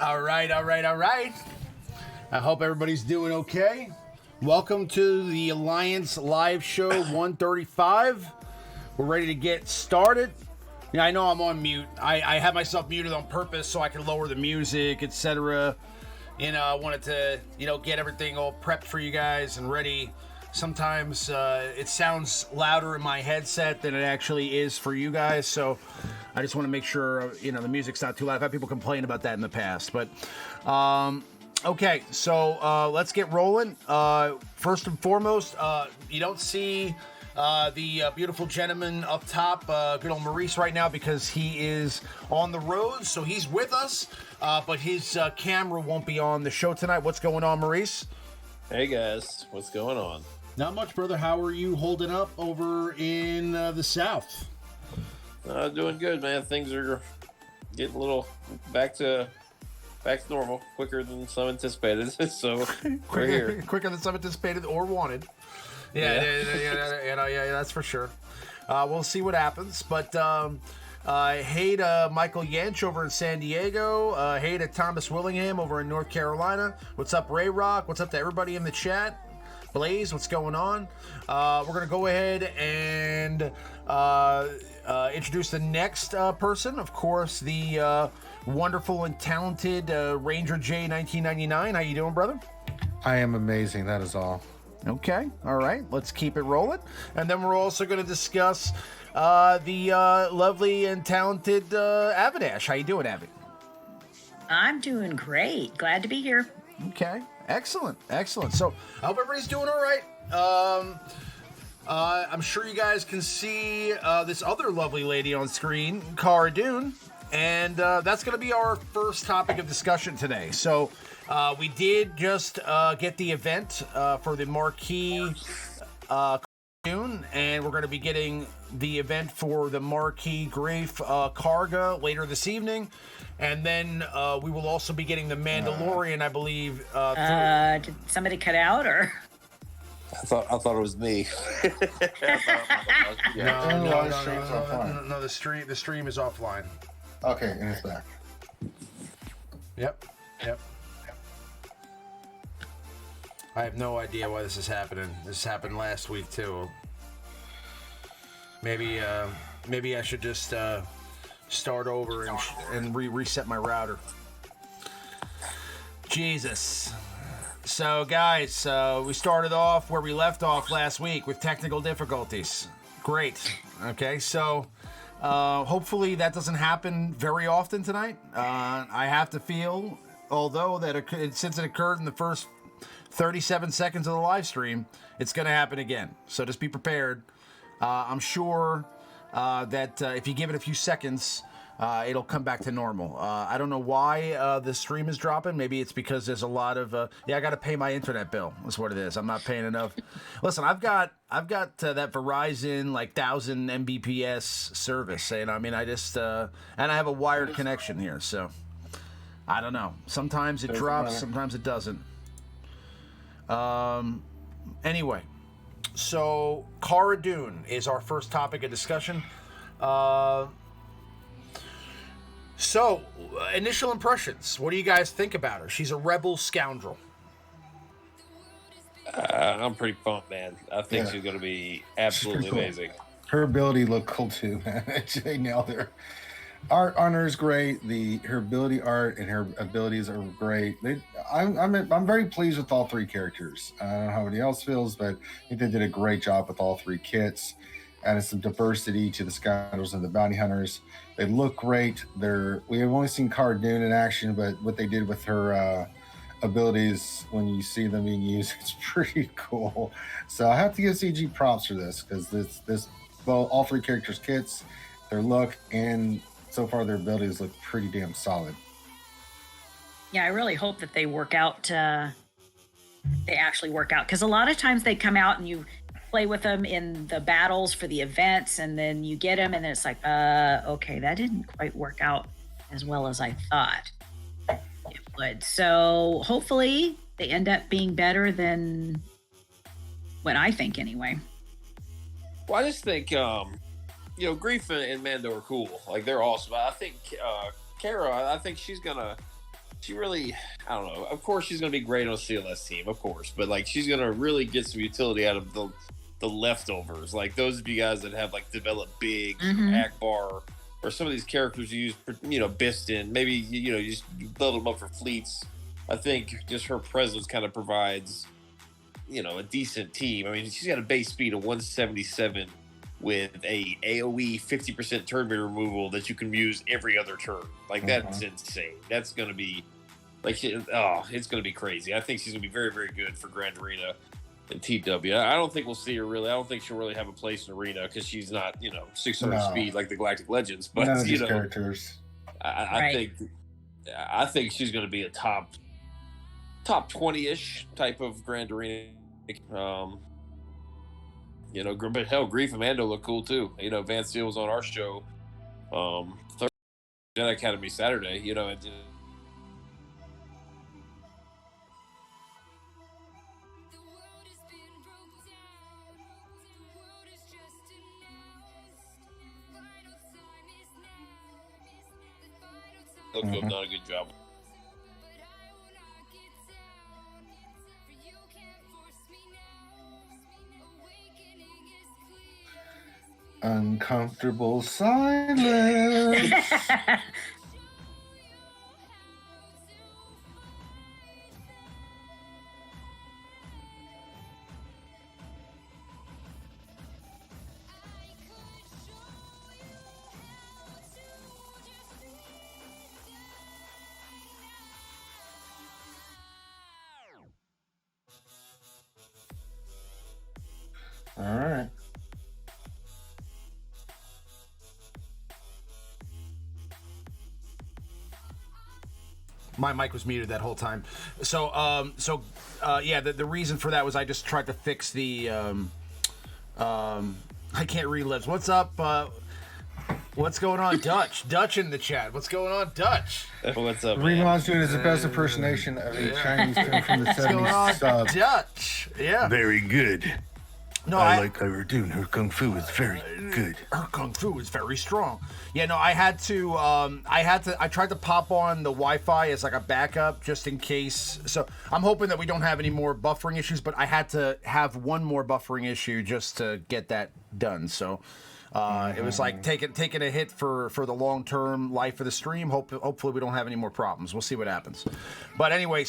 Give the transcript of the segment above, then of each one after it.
All right. I hope everybody's doing okay. Welcome to the Alliance Live Show 135. We're ready to get started. Yeah, I know I'm on mute. I have myself muted on purpose so I can lower the music, etc. I wanted to, get everything all prepped for you guys and ready. Sometimes it sounds louder in my headset than it actually is for you guys, so I just want to make sure, the music's not too loud. I've had people complain about that in the past, but okay, so let's get rolling. First and foremost, you don't see the beautiful gentleman up top, good old Maurice right now, because he is on the road, so he's with us, but his camera won't be on the show tonight. What's going on, Maurice? Hey guys, what's going on? Not much, brother. How are you holding up over in the South? Doing good, man. Things are getting a little back to normal quicker than some anticipated. So we're here. Quicker than some anticipated or wanted. Yeah, that's for sure. We'll see what happens. But hey to Michael Yanch over in San Diego. Hey to Thomas Willingham over in North Carolina. What's up, Ray Rock? What's up to everybody in the chat? Blaze, what's going on? We're going to go ahead and introduce the next person. Of course, the wonderful and talented RangerJ1999. How you doing, brother? I am amazing, that is all. Okay, all right, let's keep it rolling. And then we're also going to discuss the lovely and talented Avinash. How you doing, Avi? I'm doing great. Glad to be here. Okay, excellent. So I hope everybody's doing all right. I'm sure you guys can see this other lovely lady on screen, Cara Dune, and that's going to be our first topic of discussion today. So we did just get the event for the marquee Dune, and we're going to be getting the event for the marquee Grafe Karga later this evening. And then we will also be getting the Mandalorian, I believe. Did somebody cut out, or? I thought it was me. No. The stream is offline. Okay, and it's back. Yep. I have no idea why this is happening. This happened last week too. Maybe I should just start over and reset my router. Jesus. So guys, we started off where we left off last week with technical difficulties. Great. Okay, so hopefully that doesn't happen very often tonight. I have to feel, although that since it occurred in the first 37 seconds of the live stream, it's going to happen again. So just be prepared. I'm sure that if you give it a few seconds, it'll come back to normal. I don't know why the stream is dropping. Maybe it's because there's a lot of I got to pay my internet bill. That's what it is. I'm not paying enough. Listen, I've got that Verizon 1000 Mbps service, and I mean I just and I have a wired connection here, so I don't know. Sometimes it drops, sometimes it doesn't. Anyway, so Cara Dune is our first topic of discussion. So, initial impressions. What do you guys think about her? She's a rebel scoundrel. I'm pretty pumped, man. I think she's going to be absolutely cool. Amazing. Her ability looked cool too, man. They nailed her. Art on her is great. Her ability art and her abilities are great. I'm very pleased with all three characters. I don't know how anybody else feels, but I think they did a great job with all three kits. Added some diversity to the scoundrels and the bounty hunters. They look great. We have only seen Cara Dune in action, but what they did with her abilities when you see them being used, it's pretty cool. So I have to give CG props for this because all three characters' kits, their look, and so far their abilities look pretty damn solid. Yeah, I really hope that they work out. They actually work out, because a lot of times they come out and you play with them in the battles for the events, and then you get them and then it's like, okay, that didn't quite work out as well as I thought it would. So hopefully they end up being better than what I think anyway. Well, I just think, Grief and Mando are cool. Like, they're awesome. I think Cara, I think she's gonna she really, I don't know. Of course, she's going to be great on a CLS team, of course, but like she's going to really get some utility out of the leftovers, like those of you guys that have like developed big Akbar, or some of these characters you use, Biston. Maybe you just level them up for fleets. I think just her presence kind of provides, a decent team. I mean, she's got a base speed of 177 with a AOE 50% turn rate removal that you can use every other turn. Like that's insane. That's going to be like, it's going to be crazy. I think she's going to be very, very good for Grand Arena and TW. I don't think we'll see her really. I don't think she'll really have a place in Arena because she's not, 600 speed like the Galactic Legends. But none of these characters. I think she's going to be a top 20-ish type of Grand Arena. But hell, Grief and Mando look cool too. Vance Steele was on our show, Jedi Academy Saturday. Look to have done a good job. Uncomfortable silence. All right. My mic was muted that whole time. So, the reason for that was I just tried to fix the, I can't read lips. What's up? What's going on, Dutch? Dutch in the chat. What's going on, Dutch? What's up, Green man? Monsoon is the best impersonation of a Chinese film from the What's going on, 70s. Dutch? Yeah. Very good. No, I like Cara Dune. Her kung fu is very good. Her kung fu is very strong. Yeah, no, I tried to pop on the Wi-Fi as like a backup just in case. So I'm hoping that we don't have any more buffering issues, but I had to have one more buffering issue just to get that done. So it was like taking a hit for the long-term life of the stream. Hopefully we don't have any more problems. We'll see what happens. But anyway,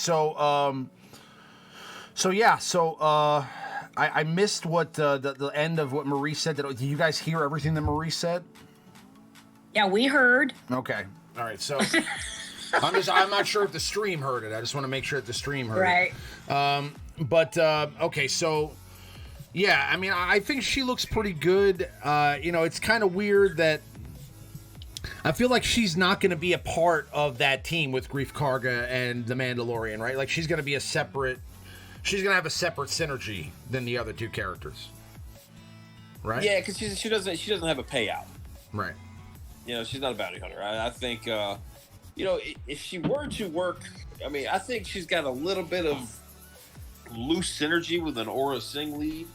I missed what the end of what Maurice said. Did you guys hear everything that Maurice said? Yeah, we heard. Okay. All right. So I'm not sure if the stream heard it. I just want to make sure that the stream heard it. Right. Okay. So, yeah, I mean, I think she looks pretty good. It's kind of weird that I feel like she's not going to be a part of that team with Grief Karga and the Mandalorian, right? Like she's going to be she's going to have a separate synergy than the other two characters. Right? Yeah, because she doesn't have a payout. Right. She's not a bounty hunter. I think, if she were to work, I mean, I think she's got a little bit of loose synergy with an Aura Singh lead.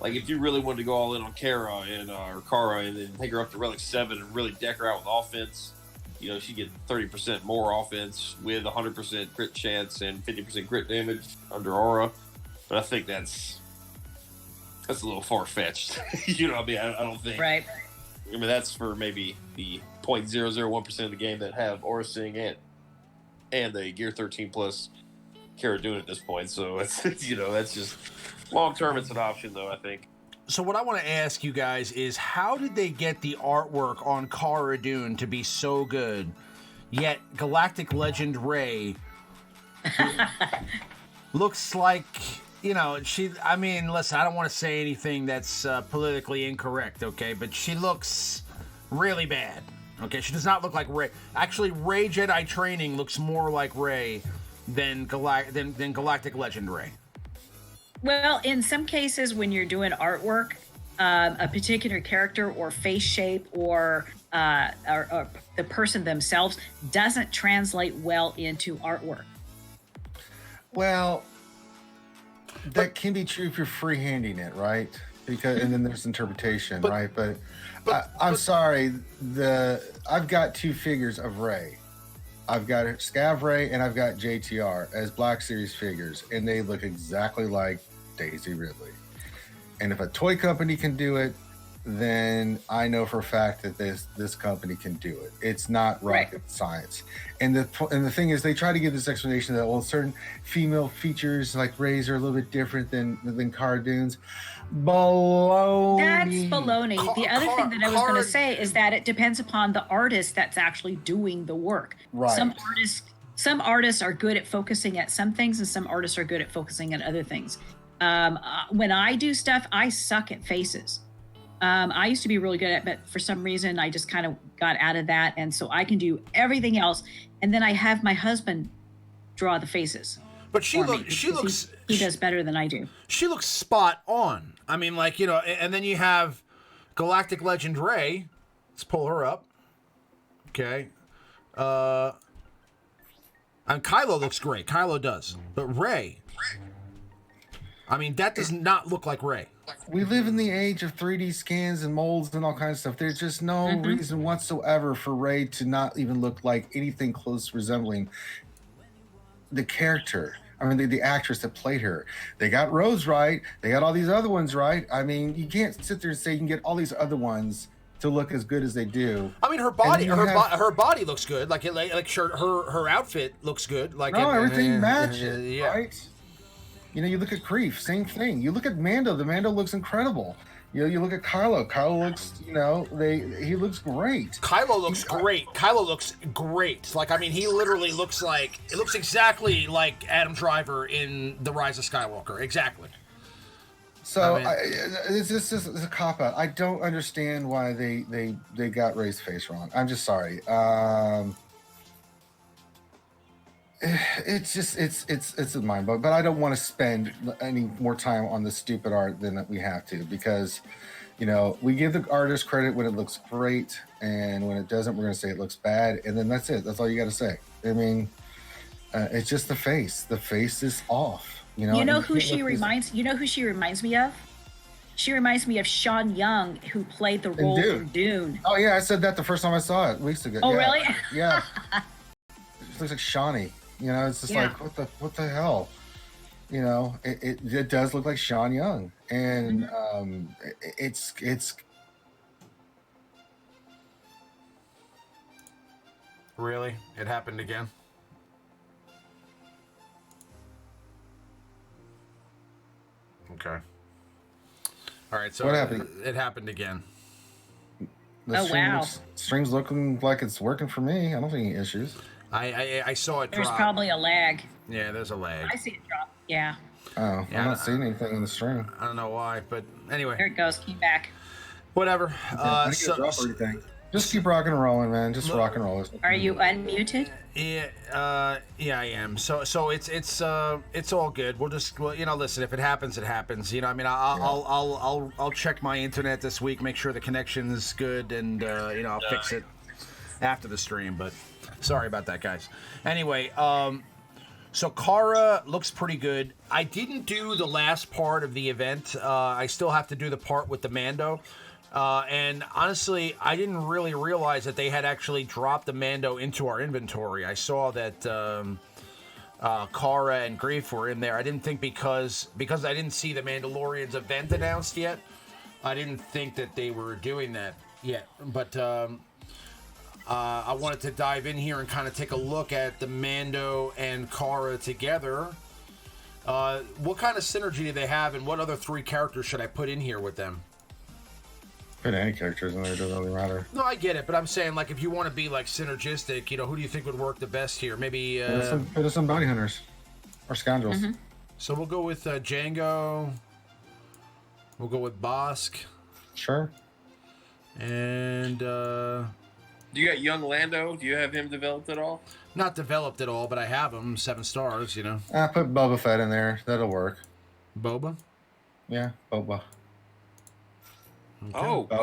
Like, if you really wanted to go all in on Cara and then take her up to Relic 7 and really deck her out with offense, she get 30% more offense with 100% crit chance and 50% crit damage under Aura. But I think that's a little far-fetched. I don't think. Right. I mean, that's for maybe the 0.001% of the game that have Aura Sing and a Gear 13 plus Cara Dune at this point. So it's that's just long term. It's an option, though. I think. So what I want to ask you guys is, how did they get the artwork on Cara Dune to be so good, yet Galactic Legend Rey looks like, listen, I don't want to say anything that's politically incorrect, okay? But she looks really bad, okay? She does not look like Rey. Actually, Rey Jedi Training looks more like Rey than Galactic Legend Rey. Well, in some cases, when you're doing artwork, a particular character or face shape or the person themselves doesn't translate well into artwork. Well, that can be true if you're freehanding it, right? And then there's interpretation, right? But I'm sorry, I've got two figures of Rey, I've got Scav Ray and I've got JTR as Black Series figures, and they look exactly like Daisy Ridley. And if a toy company can do it, then I know for a fact that this company can do it. It's not rocket science. And the thing is, they try to give this explanation that, well, certain female features like Ray's are a little bit different than Cara Dune's. Baloney. That's baloney. The other thing that I was going to say is that it depends upon the artist that's actually doing the work. Right. Some artists are good at focusing at some things, and some artists are good at focusing at other things. When I do stuff, I suck at faces. I used to be really good at it, but for some reason, I just kind of got out of that, and so I can do everything else. And then I have my husband draw the faces. But she looks. He does better than I do. She looks spot on. I mean, like, you know, and then you have Galactic Legend Ray. Let's pull her up. Okay. And Kylo looks great. Kylo does. But Ray, I mean, that does not look like Ray. We live in the age of 3D scans and molds and all kinds of stuff. There's just no reason whatsoever for Ray to not even look like anything close resembling the character. I mean, the actress that played her. They got Rose right. They got all these other ones right. I mean, you can't sit there and say you can get all these other ones to look as good as they do. I mean, her body, her body looks good. Like her outfit looks good. Like everything matches, right? You know, you look at Kreef, same thing. You look at Mando. The Mando looks incredible. You know, you look at Kylo. Kylo looks, you know, he looks great. Kylo looks great. Kylo looks great. Like, I mean, he literally looks exactly like Adam Driver in The Rise of Skywalker. Exactly. So it's just it's a cop out. I don't understand why they got Ray's face wrong. I'm just sorry. It's just it's a mind bug, but I don't want to spend any more time on the stupid art than we have to, because, you know, we give the artist credit when it looks great, and when it doesn't, we're going to say it looks bad, and then that's it. That's all you got to say. I mean, it's just the face. The face is off. You know who she reminds me of? She reminds me of Sean Young, who played the role in Dune. Oh yeah, I said that the first time I saw it weeks ago. Oh yeah. really? Yeah. It looks like Shawnee. You know, it's just like, what the hell? You know, it does look like Sean Young, and it's really, it happened again. Okay. All right. So what happened? It happened again. Stream's looking like it's working for me. I don't see any issues. I saw it drop. There's probably a lag. Yeah, there's a lag. I see it drop. Yeah. Oh, yeah, I'm not seeing anything in the stream. I don't know why, but anyway. There it goes. Came back. Whatever. Just keep rocking and rolling, man. Just rock and roll. Are you unmuted? Yeah, I am. So it's all good. Well, you know, listen, if it happens, it happens. You know, I mean, I'll check my internet this week, make sure the connection's good, and you know, I'll fix it after the stream. But sorry about that, guys. Anyway, so Cara looks pretty good. I didn't do the last part of the event. I still have to do the part with the Mando. And honestly, I didn't really realize that they had actually dropped the Mando into our inventory. I saw that Cara and Greef were in there. I didn't think because I didn't see the Mandalorian's event announced yet, I didn't think that they were doing that yet. But I wanted to dive in here and kind of take a look at the Mando and Cara together. What kind of synergy do they have, and what other three characters should I put in here with them? Put any characters in there, doesn't really matter. No, I get it, but I'm saying, like, if you want to be, like, synergistic, you know, who do you think would work the best here? Maybe put some bounty hunters or scoundrels. Mm-hmm. So we'll go with Django. We'll go with Bosk. Sure. And you got young Lando? Do you have him developed at all? Not developed at all, but I have him 7 stars. You know. Put Boba Fett in there. That'll work. Boba. Yeah, Boba. Okay.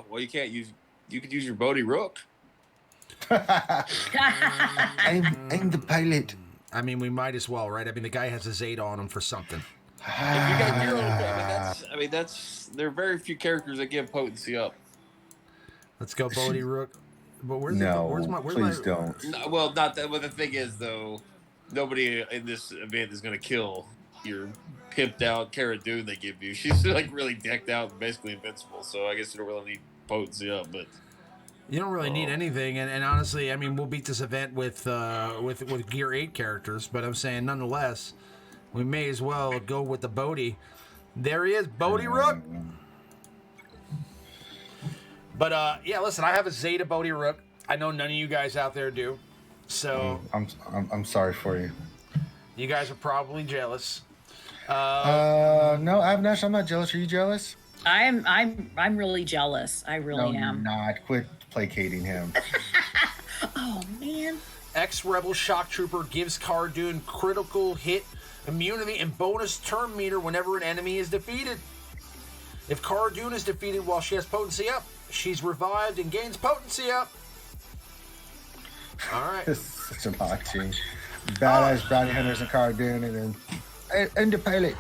Well, you can't use. You could use your Bodhi Rook. I'm the pilot. I mean, we might as well, right? I mean, the guy has a Zeta on him for something. If you got your that's there are very few characters that give potency up. Let's go, Bodhi Rook. But where's please don't. No, well, not that. Well, the thing is, though, nobody in this event is going to kill your pimped out Cara Dune they give you. She's like really decked out and basically invincible. So I guess you don't really need potency up, but you don't really need anything. And honestly, I mean, we'll beat this event with Gear 8 characters. But I'm saying, nonetheless, we may as well go with the Bodhi. There he is, Bodhi Rook. But yeah, listen, I have a Zeta Bodhi Rook. I know none of you guys out there do. So I'm sorry for you. You guys are probably jealous. No, Avinash, I'm not jealous. Are you jealous? I'm really jealous. I really am. Not. Quit placating him. Oh man. Ex-Rebel Shock Trooper gives Cara Dune critical hit immunity and bonus turn meter whenever an enemy is defeated. If Cara Dune is defeated while she has potency up, she's revived and gains potency up. All right. This is such a hot team. Badass bounty hunters and Cara Dune, and then end the pilot.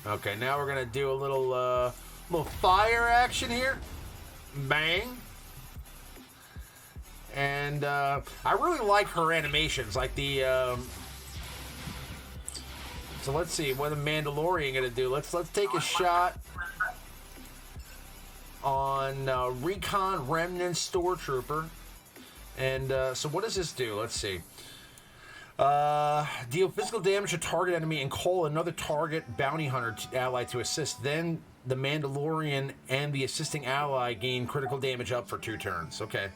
Okay, now we're gonna do a little fire action here. Bang. And I really like her animations, like the. So let's see what the Mandalorian gonna do. Let's take a shot on Recon Remnant Stormtrooper. And so what does this do? Let's see. Deal physical damage to target enemy and call another target bounty hunter ally to assist. Then the Mandalorian and the assisting ally gain critical damage up for 2 turns. Okay.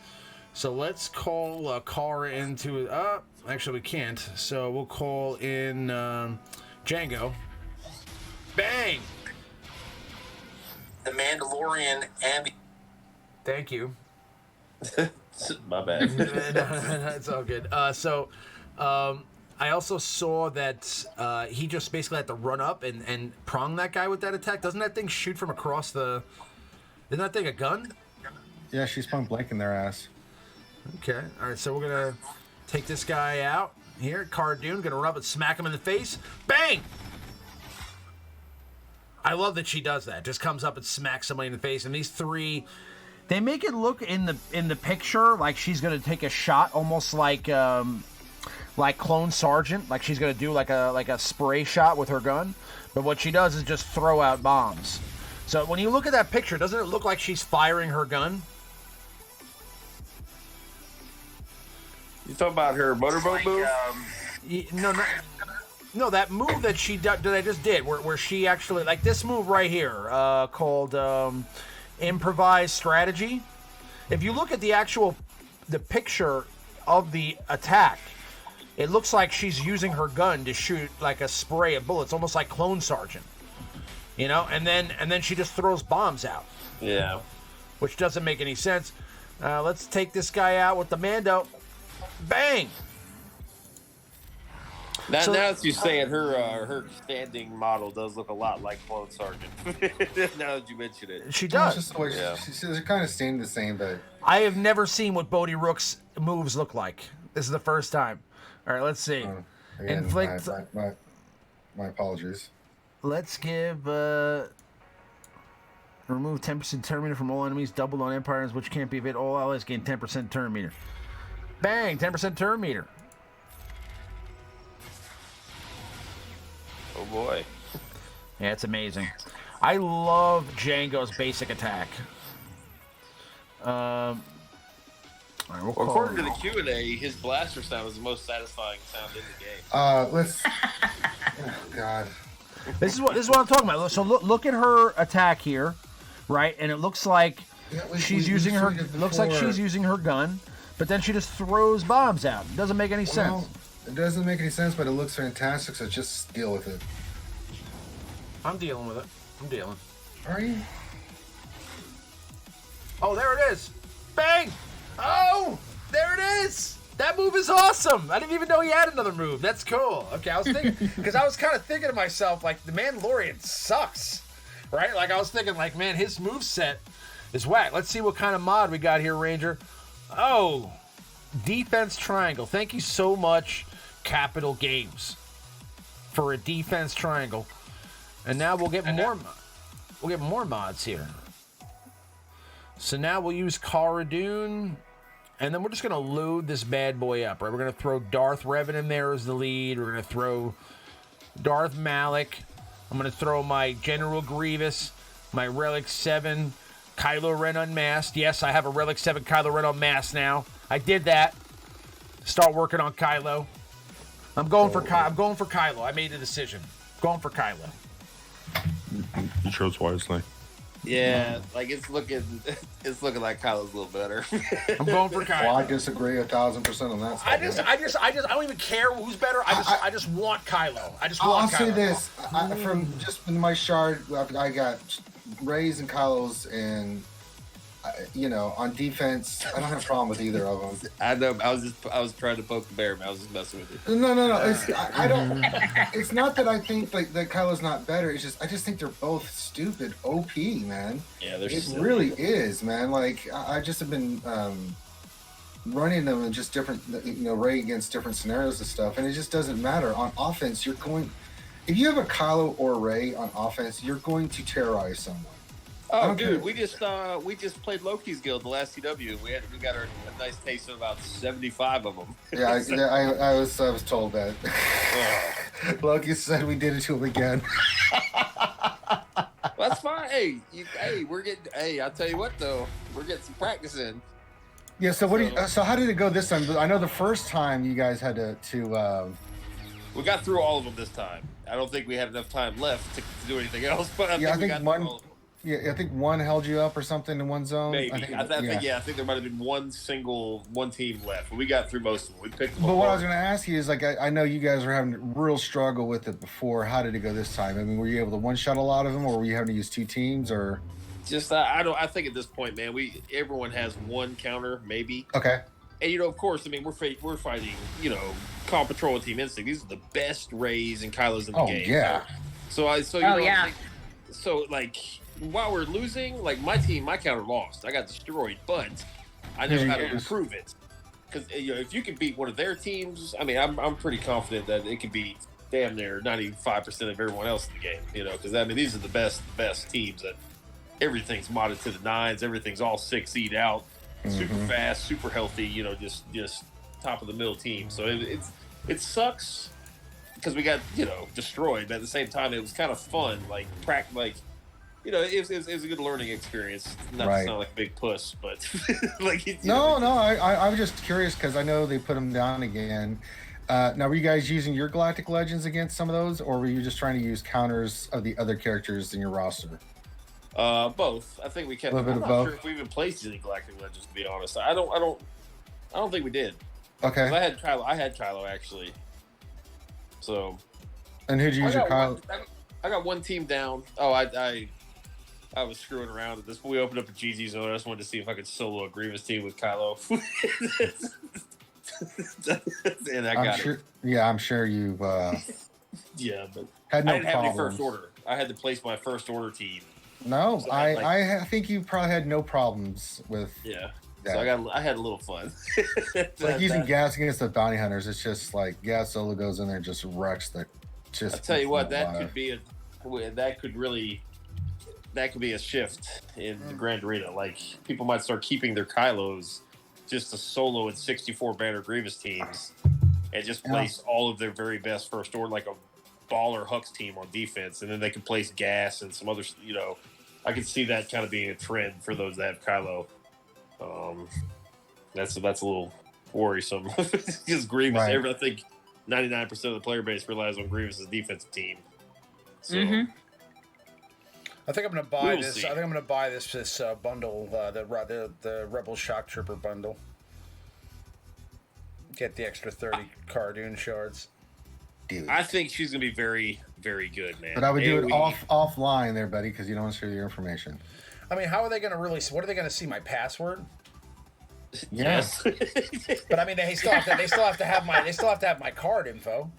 So let's call Cara into... actually we can't. So we'll call in Django. Bang! The Mandalorian and... Thank you. My bad. It's all good. I also saw that he just basically had to run up and prong that guy with that attack. Doesn't that thing shoot from across the... Isn't that thing a gun? Yeah, she's point blank in their ass. Okay. All right, so we're going to take this guy out here. Cara Dune, going to run up and smack him in the face. Bang! I love that she does that. Just comes up and smacks somebody in the face. And these 3... They make it look in the picture like she's gonna take a shot, almost like Clone Sergeant, like she's gonna do like a spray shot with her gun. But what she does is just throw out bombs. So when you look at that picture, doesn't it look like she's firing her gun? You talking about her motorboat move? No, that move that I just did, where she actually, like this move right here, called improvised strategy. If you look at the picture of the attack, it looks like she's using her gun to shoot like a spray of bullets, almost like Clone Sergeant, you know. And then she just throws bombs out. Yeah, which doesn't make any sense. Let's take this guy out with the Mando. Bang. Now that you say it, her standing model does look a lot like Clone Sergeant. Now that you mention it, she does. Just the way she's kind of staying the same, but I have never seen what Bodhi Rook's moves look like. This is the first time. All right, let's see. Again, Inflict. My apologies. Let's give remove 10% turn meter from all enemies. Doubled on empires, which can't be evaded. All allies gain 10% turn meter. Bang! 10% turn meter. Oh boy. Yeah, it's amazing. I love Django's basic attack. All right, according to the Q&A, his blaster sound is the most satisfying sound in the game. Let's. Oh, God. This is what I'm talking about. So look at her attack here, right? And it looks like she's using her. Looks like she's using her gun, but then she just throws bombs out. It doesn't make any sense. It doesn't make any sense, but it looks fantastic. So just deal with it. I'm dealing with it. I'm dealing. Are you? Oh, there it is. Bang! Oh, there it is. That move is awesome. I didn't even know he had another move. That's cool. Okay, I was thinking, because I was kind of thinking to myself, like, the Mandalorian sucks, right? Like, I was thinking, like, man, his moveset is whack. Let's see what kind of mod we got here, Ranger. Oh, defense triangle. Thank you so much, Capital Games, for a defense triangle. And now we'll get more. We'll get more mods here. So now we'll use Cara Dune, and then we're just going to load this bad boy up, right? We're going to throw Darth Revan in there as the lead. We're going to throw Darth Malak. I'm going to throw my General Grievous, my Relic 7, Kylo Ren unmasked. Yes, I have a Relic 7 Kylo Ren unmasked now. I did that. Start working on Kylo. I'm going for Kylo. I made a decision. Going for Kylo. You chose wisely. Yeah, like it's looking like Kylo's a little better. I'm going for Kylo. Well, I disagree 1,000% on that. I don't even care who's better. I just want Kylo. I'll say this from just in my shard, I got Rey's and Kylo's, and on defense, I don't have a problem with either of them. I know. I was trying to poke the bear, man. I was just messing with you. No. I don't. It's not that I think that Kylo's not better. I just think they're both stupid OP, man. Yeah, they're. It really is, man. Like I just have been running them in just different, Rey against different scenarios and stuff, and it just doesn't matter. On offense, if you have a Kylo or Rey on offense, you're going to terrorize someone. Oh, dude, we just played Loki's Guild the last CW. We got a nice taste of about 75 of them. Yeah, I was told that. Loki said we did it to him again. That's fine. Hey, I'll tell you what though, we're getting some practice in. Yeah. So how did it go this time? I know the first time you guys had to. We got through all of them this time. I don't think we had enough time left to do anything else, but I think we got through all of them. Yeah, I think one held you up or something in one zone. Maybe. I think there might have been one team left. But we got through most of them. We picked them But apart. what I was going to ask you is, I know you guys were having a real struggle with it before. How did it go this time? I mean, were you able to one-shot a lot of them, or were you having to use two teams, or? Just, I think at this point, man, everyone has one counter, maybe. Okay. And, of course, I mean, we're fighting, Call Patrol and Team Instinct. These are the best Rays and Kylos in the game. Oh, yeah. So, while we're losing, like my counter lost. I got destroyed, but I know how to improve it. Because if you can beat one of their teams, I mean, I'm pretty confident that it can beat damn near 95% of everyone else in the game. Because these are the best teams that everything's modded to the nines. Everything's all 6'd out, super fast, super healthy. Just top of the middle team. So it sucks because we got destroyed. But at the same time, it was kind of fun, it was a good learning experience. Not to sound like a big puss, but I was just curious because I know they put them down again. Now, were you guys using your Galactic Legends against some of those, or were you just trying to use counters of the other characters in your roster? Both. I think we kept. I'm not sure if we even placed any Galactic Legends. To be honest, I don't think we did. Okay. I had Kylo actually. So. And who'd you use your Kylo? I got one team down. Oh, I was screwing around at this point. We opened up a GG zone. I just wanted to see if I could solo a Grievous team with Kylo. And I got it. Yeah, I'm sure you. Yeah, but had no I didn't have any first problems. order. I had to place my first order team. No, So I think you probably had no problems with. Yeah. that. So I had a little fun. Like using gas against the bounty hunters, it's just like gas solo goes in there and just wrecks the. I'll tell you what, that could be a shift in the Grand Arena. Like, people might start keeping their Kylos just to solo in 64 banner Grievous teams and just place all of their very best first order, like a baller Hux team on defense, and then they can place gas and some other, I could see that kind of being a trend for those that have Kylo. That's a little worrisome because Grievous, I think 99% of the player base relies on Grievous as a defensive team. So. I think I'm gonna buy this. I think I'm gonna buy this bundle, the Rebel Shock Trooper bundle. Get the extra 30 Cara Dune shards. Dude. I think she's gonna be very, very good, man. But I would do it offline there, buddy, because you don't want to share your information. I mean, how are they gonna what are they gonna see? My password? Yes. But I mean, they still have to have my card info.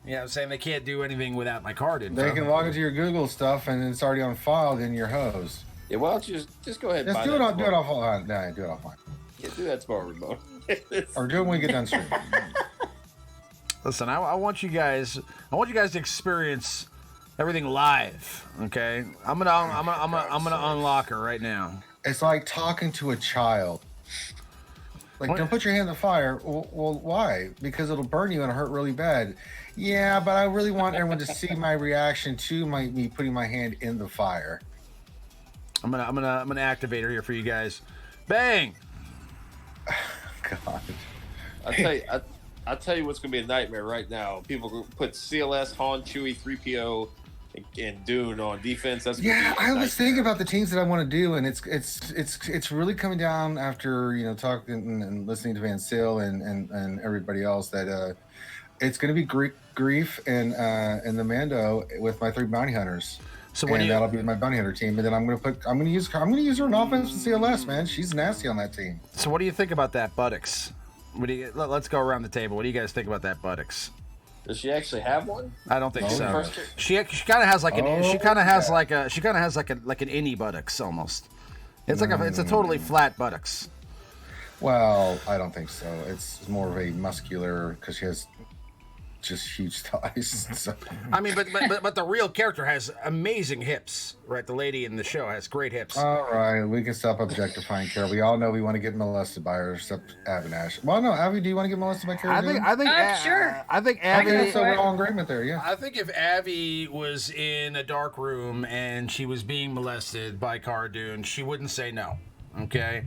You know what I'm saying? They can't do anything without my card info. They can log into your Google stuff and it's already on file, then you're hosed. Yeah, well, just go ahead and Just buy do it that offline. No, do it offline. Yeah, do that tomorrow, Ramon. Or do it when we get done streaming. Listen, I want you guys to experience everything live. Okay, I'm gonna unlock her right now. It's like talking to a child. Like, don't put your hand in the fire. Well, why? Because it'll burn you and hurt really bad. Yeah, but I really want everyone to see my reaction to me putting my hand in the fire. I'm gonna activate her here for you guys. Bang! God. I'll tell you what's gonna be a nightmare right now. People put CLS, Han, Chewie, 3PO, and Dune on defense. That's I was thinking about the teams that I want to do, and it's really coming down after talking and listening to Van Sil and everybody else that it's going to be Grief and the Mando with my 3 bounty hunters. So that'll be my bounty hunter team, and then I'm gonna use her in offense with CLS, man. She's nasty on that team. So what do you think about that, Buttocks? Let's go around the table. What do you guys think about that, Buttocks? Does she actually have one? I don't think so. No. She kind of has like an she kind of has like an innie buttocks almost. It's like it's a totally flat buttocks. Well, I don't think so. It's more of a muscular because she has just huge thighs. So. I mean, but the real character has amazing hips, right? The lady in the show has great hips. All right, we can stop objectifying Cara. We all know we want to get molested by her, except Avinash. Well, no, Avi, do you want to get molested by Cara? I think sure. I think Avi. Okay, so we're all in agreement there, yeah. I think if Avi was in a dark room and she was being molested by Cara Dune, she wouldn't say no. Okay.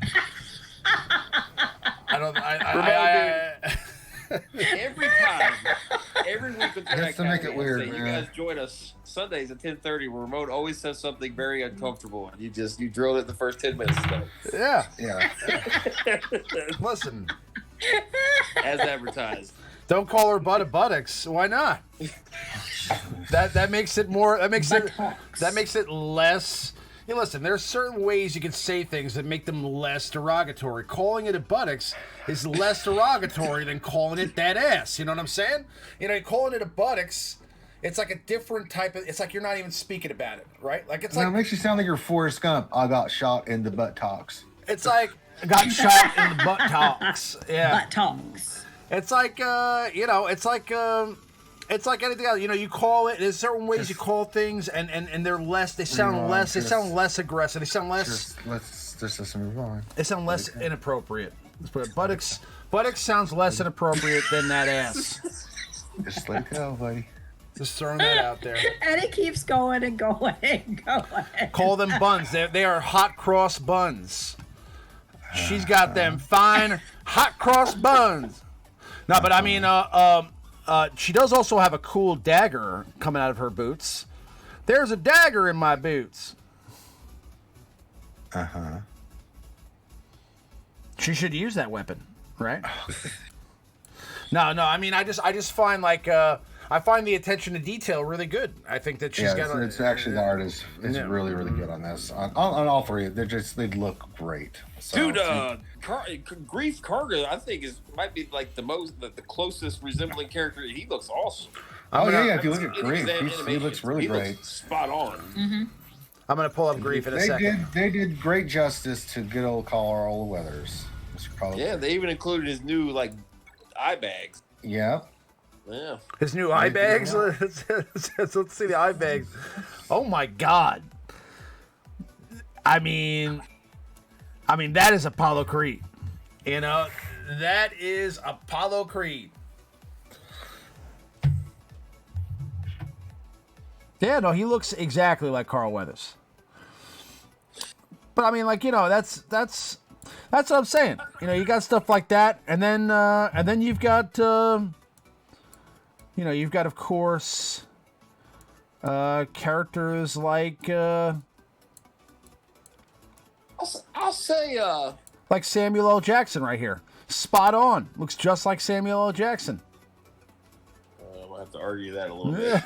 Every week with Just to make it weird, you man. guys join us Sundays at 10:30 where Ramon always says something very uncomfortable and you drilled it the first 10 minutes ago. Yeah. Yeah. Listen. As advertised. Don't call her buttocks. Why not? That makes it more. That makes it less. Hey, listen, there's certain ways you can say things that make them less derogatory. Calling it a buttocks is less derogatory than calling it that ass. You know what I'm saying? Calling it a buttocks, it's like a different type of. It's like you're not even speaking about it, right? Like it's like it makes you sound like you're Forrest Gump. I got shot in the buttocks. It's like I got shot in the buttocks. Yeah. Buttocks. It's like it's like anything else. You call it. There's certain ways you call things, and they're less. They sound less. They sound less aggressive. They sound less. Let's move on. They sound less inappropriate. Let's put it. Buttocks sounds less inappropriate than that ass. Just let it go, buddy. Just throwing that out there. And it keeps going and going and going. Call them buns. They are hot cross buns. She's got them fine hot cross buns. No, but I mean, she does also have a cool dagger coming out of her boots. There's a dagger in my boots. Uh-huh. She should use that weapon, right? No. I mean, I just find I find the attention to detail really good. I think that she's got. It's actually the art is really really good on this. On all three, they look great. So, Dude, Grief Karga, I think might be like the closest resembling character. He looks awesome. If you look at Grief, he looks really great. Looks spot on. Mm-hmm. I'm gonna pull up Grief in a second. They did great justice to good old Carl Weathers. Yeah, they even included his new eye bags. Yeah. Yeah. His new eye bags. Let's see the eye bags. Oh my God. I mean, that is Apollo Creed. That is Apollo Creed. Yeah, no, he looks exactly like Carl Weathers. But I mean, that's what I'm saying. You got stuff like that, and then you've got, you've got, of course, characters like, I'll say, like Samuel L. Jackson right here. Spot on. Looks just like Samuel L. Jackson. I'll have to argue that a little bit.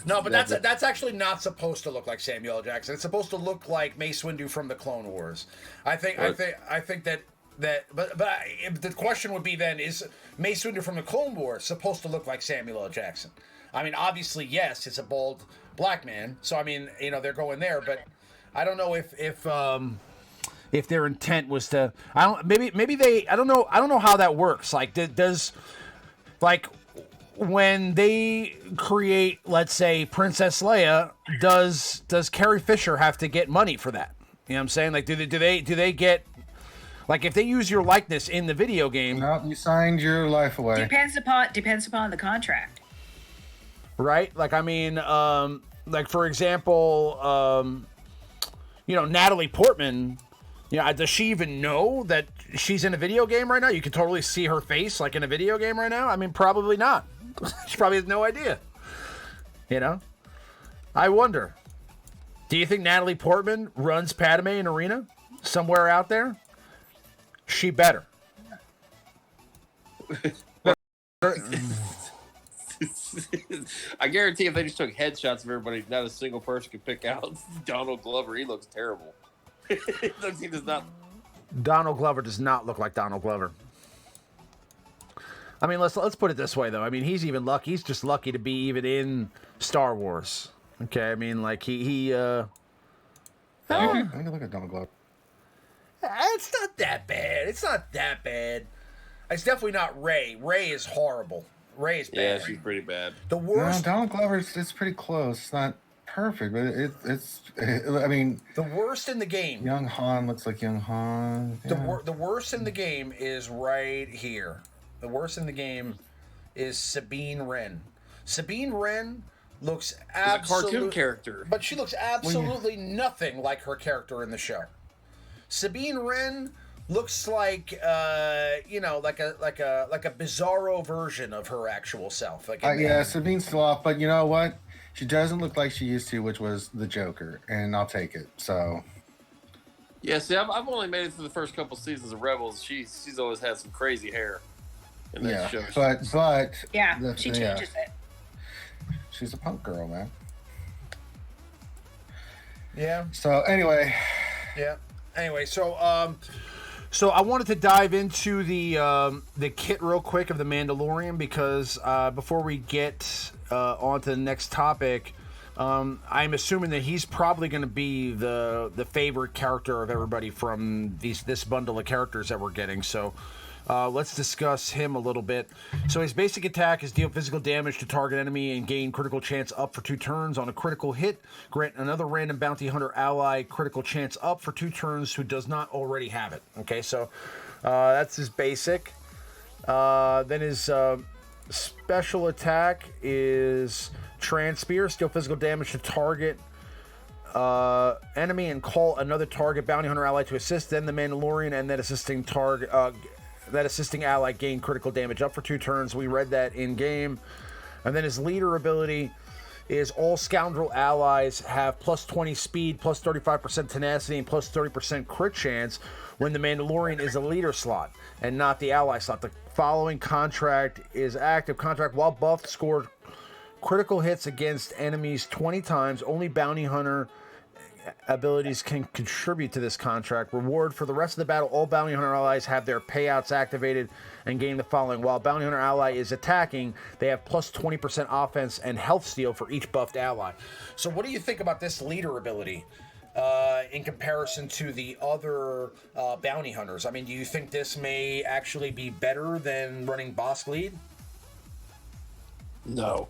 No, but that's actually not supposed to look like Samuel L. Jackson. It's supposed to look like Mace Windu from the Clone Wars. I think that. But the question would be then: is Mace Windu from the Clone Wars supposed to look like Samuel L. Jackson? I mean, obviously, yes. It's a bald black man, so I mean, they're going there. But I don't know if their intent was to. I don't know how that works. Like, does when they create, let's say, Princess Leia, does Carrie Fisher have to get money for that? You know what I'm saying? Like, do they get, like, if they use your likeness in the video game, No, you signed your life away. Depends upon the contract. right? Like, I mean, like, for example, you know, Natalie Portman, you know, does she even know that she's in a video game right now? You can totally see her face, like, in a video game right now. I mean, probably not. She probably has no idea. You know? I wonder. Do you think Natalie Portman runs Padme in Arena somewhere out there? She better. I guarantee if they just took headshots of everybody, not a single person could pick out Donald Glover. He looks terrible. He does not. Donald Glover does not look like Donald Glover. I mean, let's put it this way, though. I mean, he's even lucky. He's just lucky to be even in Star Wars. Okay, I mean, like I need to look at Donald Glover. it's not that bad. It's not that bad. It's definitely not Rey. Rey is horrible. Rey is bad. Yeah, she's pretty bad. The No, worst. Donald Glover's it's pretty close. It's not perfect, but it's. I mean, The worst in the game. young Han looks like young Han. Yeah. The worst in the game is right here. The worst in the game is Sabine Wren. Sabine Wren looks She's a cartoon absolutely, character. but she looks absolutely nothing like her character in the show. Sabine Wren looks like you know, like a bizarro version of her actual self. Like Yeah, Sabine's still off, but you know what? She doesn't look like she used to, which was the Joker, and I'll take it. So. Yeah, see, I've only made it through the first couple seasons of Rebels. She's always had some crazy hair in that Yeah, show. but Yeah, the- she yeah. changes it. She's a punk girl, man. yeah. So anyway, Yeah. Anyway, so I wanted to dive into the kit real quick of the Mandalorian because before we get on to the next topic, I'm assuming that he's probably going to be the favorite character of everybody from this bundle of characters that we're getting. So let's discuss him a little bit. So his basic attack is deal physical damage to target enemy and gain critical chance up for 2 turns. On a critical hit, grant another random bounty hunter ally critical chance up for 2 turns who does not already have it. Okay, so that's his basic. Then his special attack is Transpear, deal physical damage to target enemy and call another target bounty hunter ally to assist. Then the Mandalorian and that assisting target, that assisting ally gain critical damage up for 2 turns. We read that in game. And then his leader ability is all scoundrel allies have plus 20 speed, plus 35% tenacity, and plus 30% crit chance when the Mandalorian is a leader slot and not the ally slot. The following contract is active. Contract while buffed, scored critical hits against enemies 20 times. Only bounty hunter abilities can contribute to this contract. Reward for the rest of the battle, all bounty hunter allies have their payouts activated and gain the following. While bounty hunter ally is attacking, they have plus 20% offense and health steal for each buffed ally. So what do you think about this leader ability in comparison to the other bounty hunters? I mean, do you think this may actually be better than running Bosk lead? No.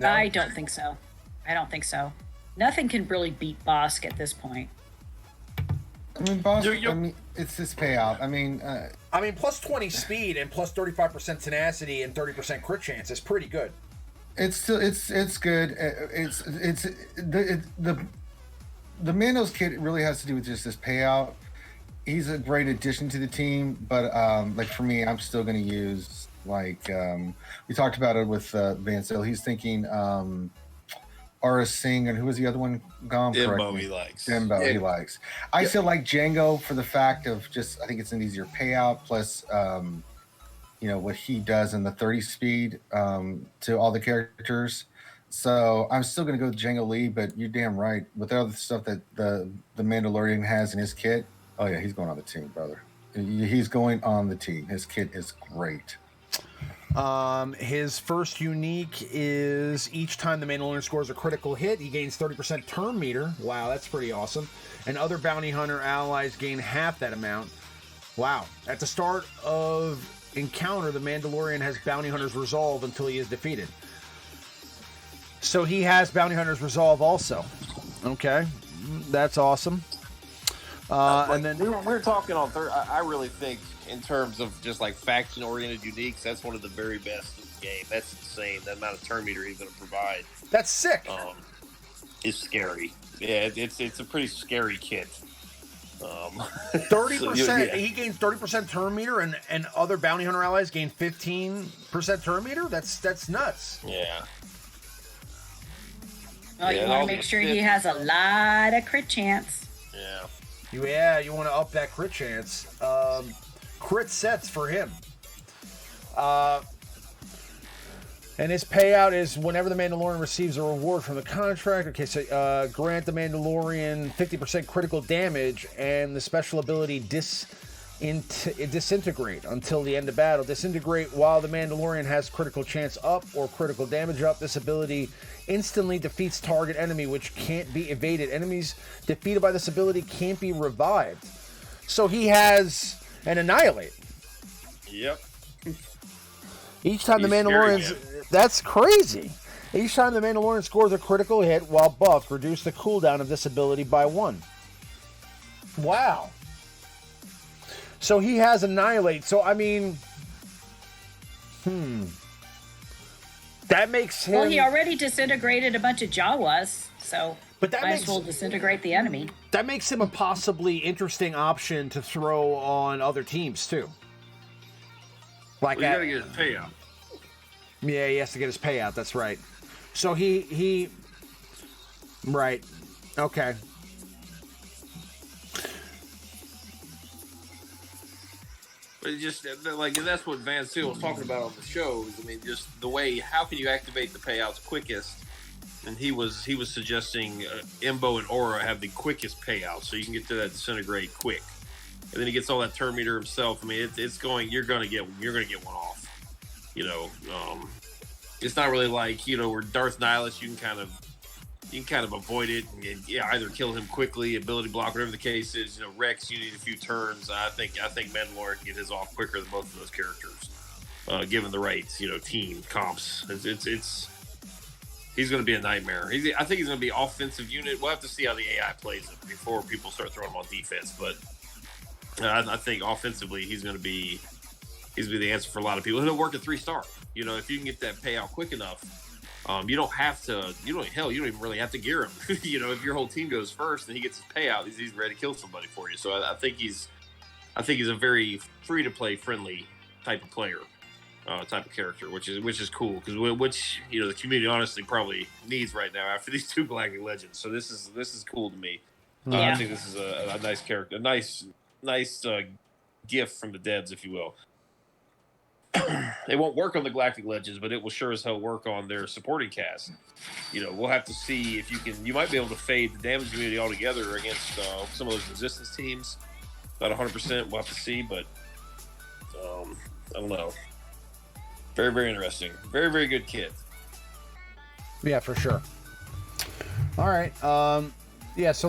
I don't think so. Nothing can really beat Bosk at this point. I mean, boss. You're- I mean, it's this payout. I mean, plus 20 speed and plus 35% tenacity and 30% crit chance is pretty good. it's still it's good. It's the Mando's kid really has to do with just this payout. He's a great addition to the team, but like for me, I'm still going to use like we talked about it with Van Sil. He's thinking Aura Singh, and who was the other one? Dimbo he likes. Dimbo he likes. I still like Django for the fact of just I think it's an easier payout. Plus, you know what he does in the 30 speed to all the characters. So I'm still going to go with Django Lee, but you're damn right. With the other stuff that the Mandalorian has in his kit, oh yeah, he's going on the team, brother. He's going on the team. His kit is great. His first unique is each time the Mandalorian scores a critical hit, he gains 30% turn meter. Wow, that's pretty awesome. And other bounty hunter allies gain half that amount. Wow. At the start of encounter, the Mandalorian has bounty hunter's resolve until he is defeated. So he has bounty hunter's resolve also. Okay, that's awesome. And then we're talking on third. I really think in terms of just like faction-oriented uniques, that's one of the very best in the game. That's insane. The amount of turn meter he's going to provide. that's sick. Is scary. Yeah, it's a pretty scary kit. 30%. He gains 30% turn meter, and other bounty hunter allies gain 15% turn meter. That's nuts. Yeah. Oh, you want to make sure he has a lot of crit chance. Yeah. You want to up that crit chance. Crit sets for him. And his payout is whenever the Mandalorian receives a reward from the contract. Okay, so grant the Mandalorian 50% critical damage and the special ability disintegrate until the end of battle. Disintegrate while the Mandalorian has critical chance up or critical damage up. This ability instantly defeats target enemy, which can't be evaded. Enemies defeated by this ability can't be revived. So he has an annihilate. Yep. Each time the Mandalorian's... That's crazy. Each time the Mandalorian scores a critical hit while buffed, reduce the cooldown of this ability by 1. Wow. So he has Annihilate. So, I mean... That makes him... Well, he already disintegrated a bunch of Jawas, so But that might makes... as well disintegrate the enemy. That makes him a possibly interesting option to throw on other teams, too. Like you gotta get his payout. Yeah, he has to get his payout. That's right. So he right. Okay. But it just like that's what Van Seal was talking about on the show. I mean, just the way how can you activate the payouts quickest? And he was suggesting Embo and Aura have the quickest payout, so you can get to that disintegrate quick. And then he gets all that turn meter himself. I mean, it's going. You're gonna get one off. You know, it's not really like where Darth Nihilus you can kind of avoid it and either kill him quickly, ability block, whatever the case is. Rex you need a few turns. I think Mandalorian can get his off quicker than most of those characters, given the right team comps. It's he's going to be a nightmare. I think he's going to be offensive unit. We'll have to see how the AI plays it before people start throwing him on defense, but I think offensively he's going to be the answer for a lot of people. He'll work at 3-star. If you can get that payout quick enough, you don't even really have to gear him. If your whole team goes first and he gets his payout, he's ready to kill somebody for you. So I think he's a very free to play friendly type of player, type of character, which is cool because the community honestly probably needs right now after these 2 Galactic Legends. So this is cool to me. I think this is a nice character, a nice gift from the devs, if you will. It won't work on the Galactic Legends, but it will sure as hell work on their supporting cast. We'll have to see if you might be able to fade the damage community altogether against some of those resistance teams. Not 100%, we'll have to see, but I don't know. Very, very interesting. Very, very good kit. Yeah, for sure. All right. So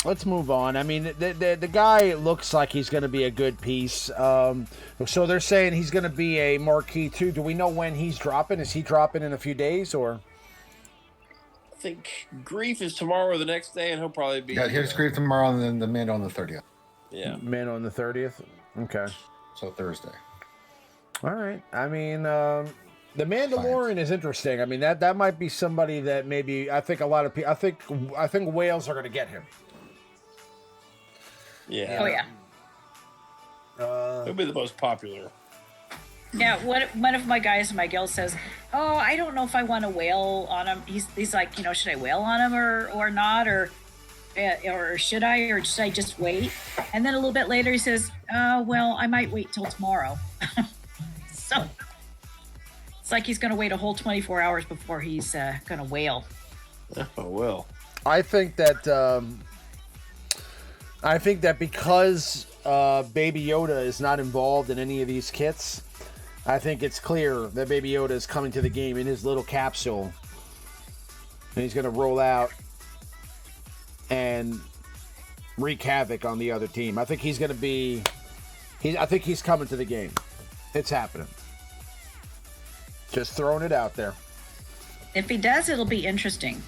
let's move on. I mean, the guy looks like he's going to be a good piece. So they're saying he's going to be a marquee too. Do we know when he's dropping? Is he dropping in a few days or? I think Grief is tomorrow or the next day, and he'll probably be. Yeah, here's Grief tomorrow, and then the Mando on the 30th. Yeah, Mando on the 30th. Okay. So Thursday. All right. I mean, the Mandalorian is interesting. I mean, that might be somebody that maybe I think a lot of people. I think whales are going to get him. Yeah. Oh yeah. He'll be the most popular. Yeah, one of my guys in my guild says, "Oh, I don't know if I want to whale on him." He's like, should I whale on him or not, or should I just wait? And then a little bit later he says, "Well, I might wait till tomorrow." So it's like he's going to wait a whole 24 hours before he's going to whale. Oh well. I think that because Baby Yoda is not involved in any of these kits, I think it's clear that Baby Yoda is coming to the game in his little capsule. And he's going to roll out and wreak havoc on the other team. I think he's going to be... I think he's coming to the game. It's happening. Just throwing it out there. If he does, it'll be interesting.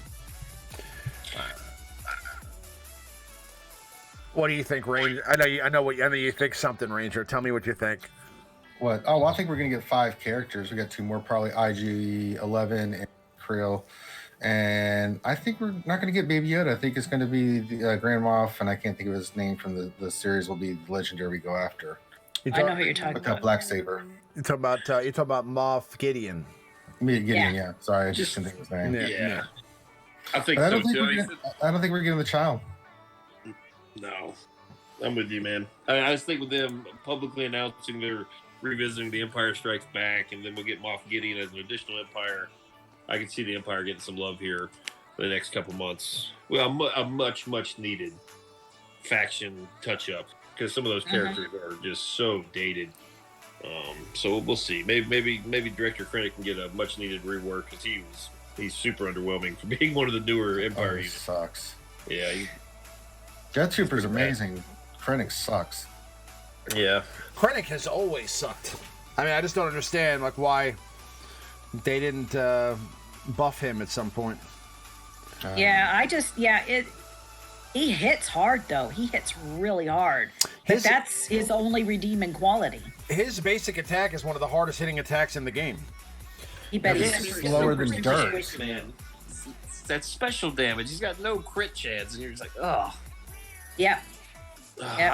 What do you think, Ranger? I know you think something, Ranger. Tell me what you think. What? Oh, well, I think we're gonna get 5 characters. We got 2 more, probably IG-11 and Creel. And I think we're not going to get Baby Yoda. I think it's going to be the Grand Moff, and I can't think of his name from the series. Will be the legendary we go after. I know who you're talking about. Black Saber. You talking about Moff Gideon? Gideon, yeah. Sorry, I just couldn't think of his name. Yeah. I think I so don't think too. I don't think we're getting the child. No, I'm with you, man. I just think with them publicly announcing they're revisiting The Empire Strikes Back, and then we'll get Moff Gideon as an additional Empire. I can see the Empire getting some love here for the next couple months. Well, a much needed faction touch up because some of those characters are just so dated. So we'll see. Maybe Director Krennic can get a much needed rework because he's super underwhelming for being one of the newer Empire. He sucks. Yeah, Jet Trooper's amazing. Krennic sucks. Yeah, Krennic has always sucked. I mean, I just don't understand why they didn't buff him at some point. He hits hard though. He hits really hard. That's his only redeeming quality. His basic attack is one of the hardest hitting attacks in the game. He bet He's slower than dirt. man. That's special damage. He's got no crit chance, and you're just like, oh. Yep. Yep.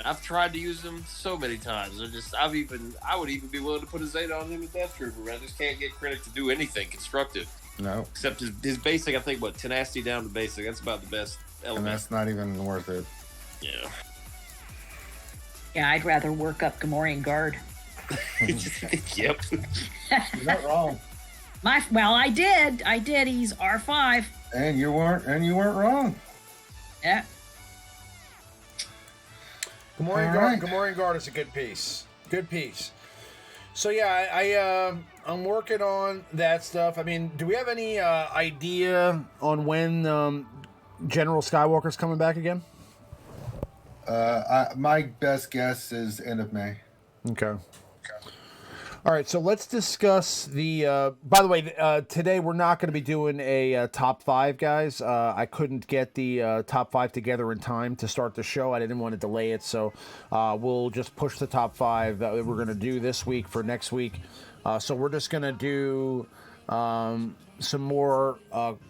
I've tried to use him so many times. I would even be willing to put a Zeta on him as Death Trooper. I just can't get Krennic to do anything constructive. No. Except his basic, I think, tenacity down to basic. That's about the best element. And that's not even worth it. Yeah. Yeah, I'd rather work up Gamorrean Guard. Yep. You're not wrong. I did. He's R5. And you weren't wrong. Yeah. Gamorrean Guard is a good piece. Good piece. So yeah, I'm working on that stuff. I mean, do we have any idea on when General Skywalker's coming back again? My best guess is end of May. Okay. All right, so let's discuss the. By the way, today we're not going to be doing a top 5, guys. I couldn't get the top 5 together in time to start the show. I didn't want to delay it, so we'll just push the top 5 that we're going to do this week for next week. So we're just going to do some more.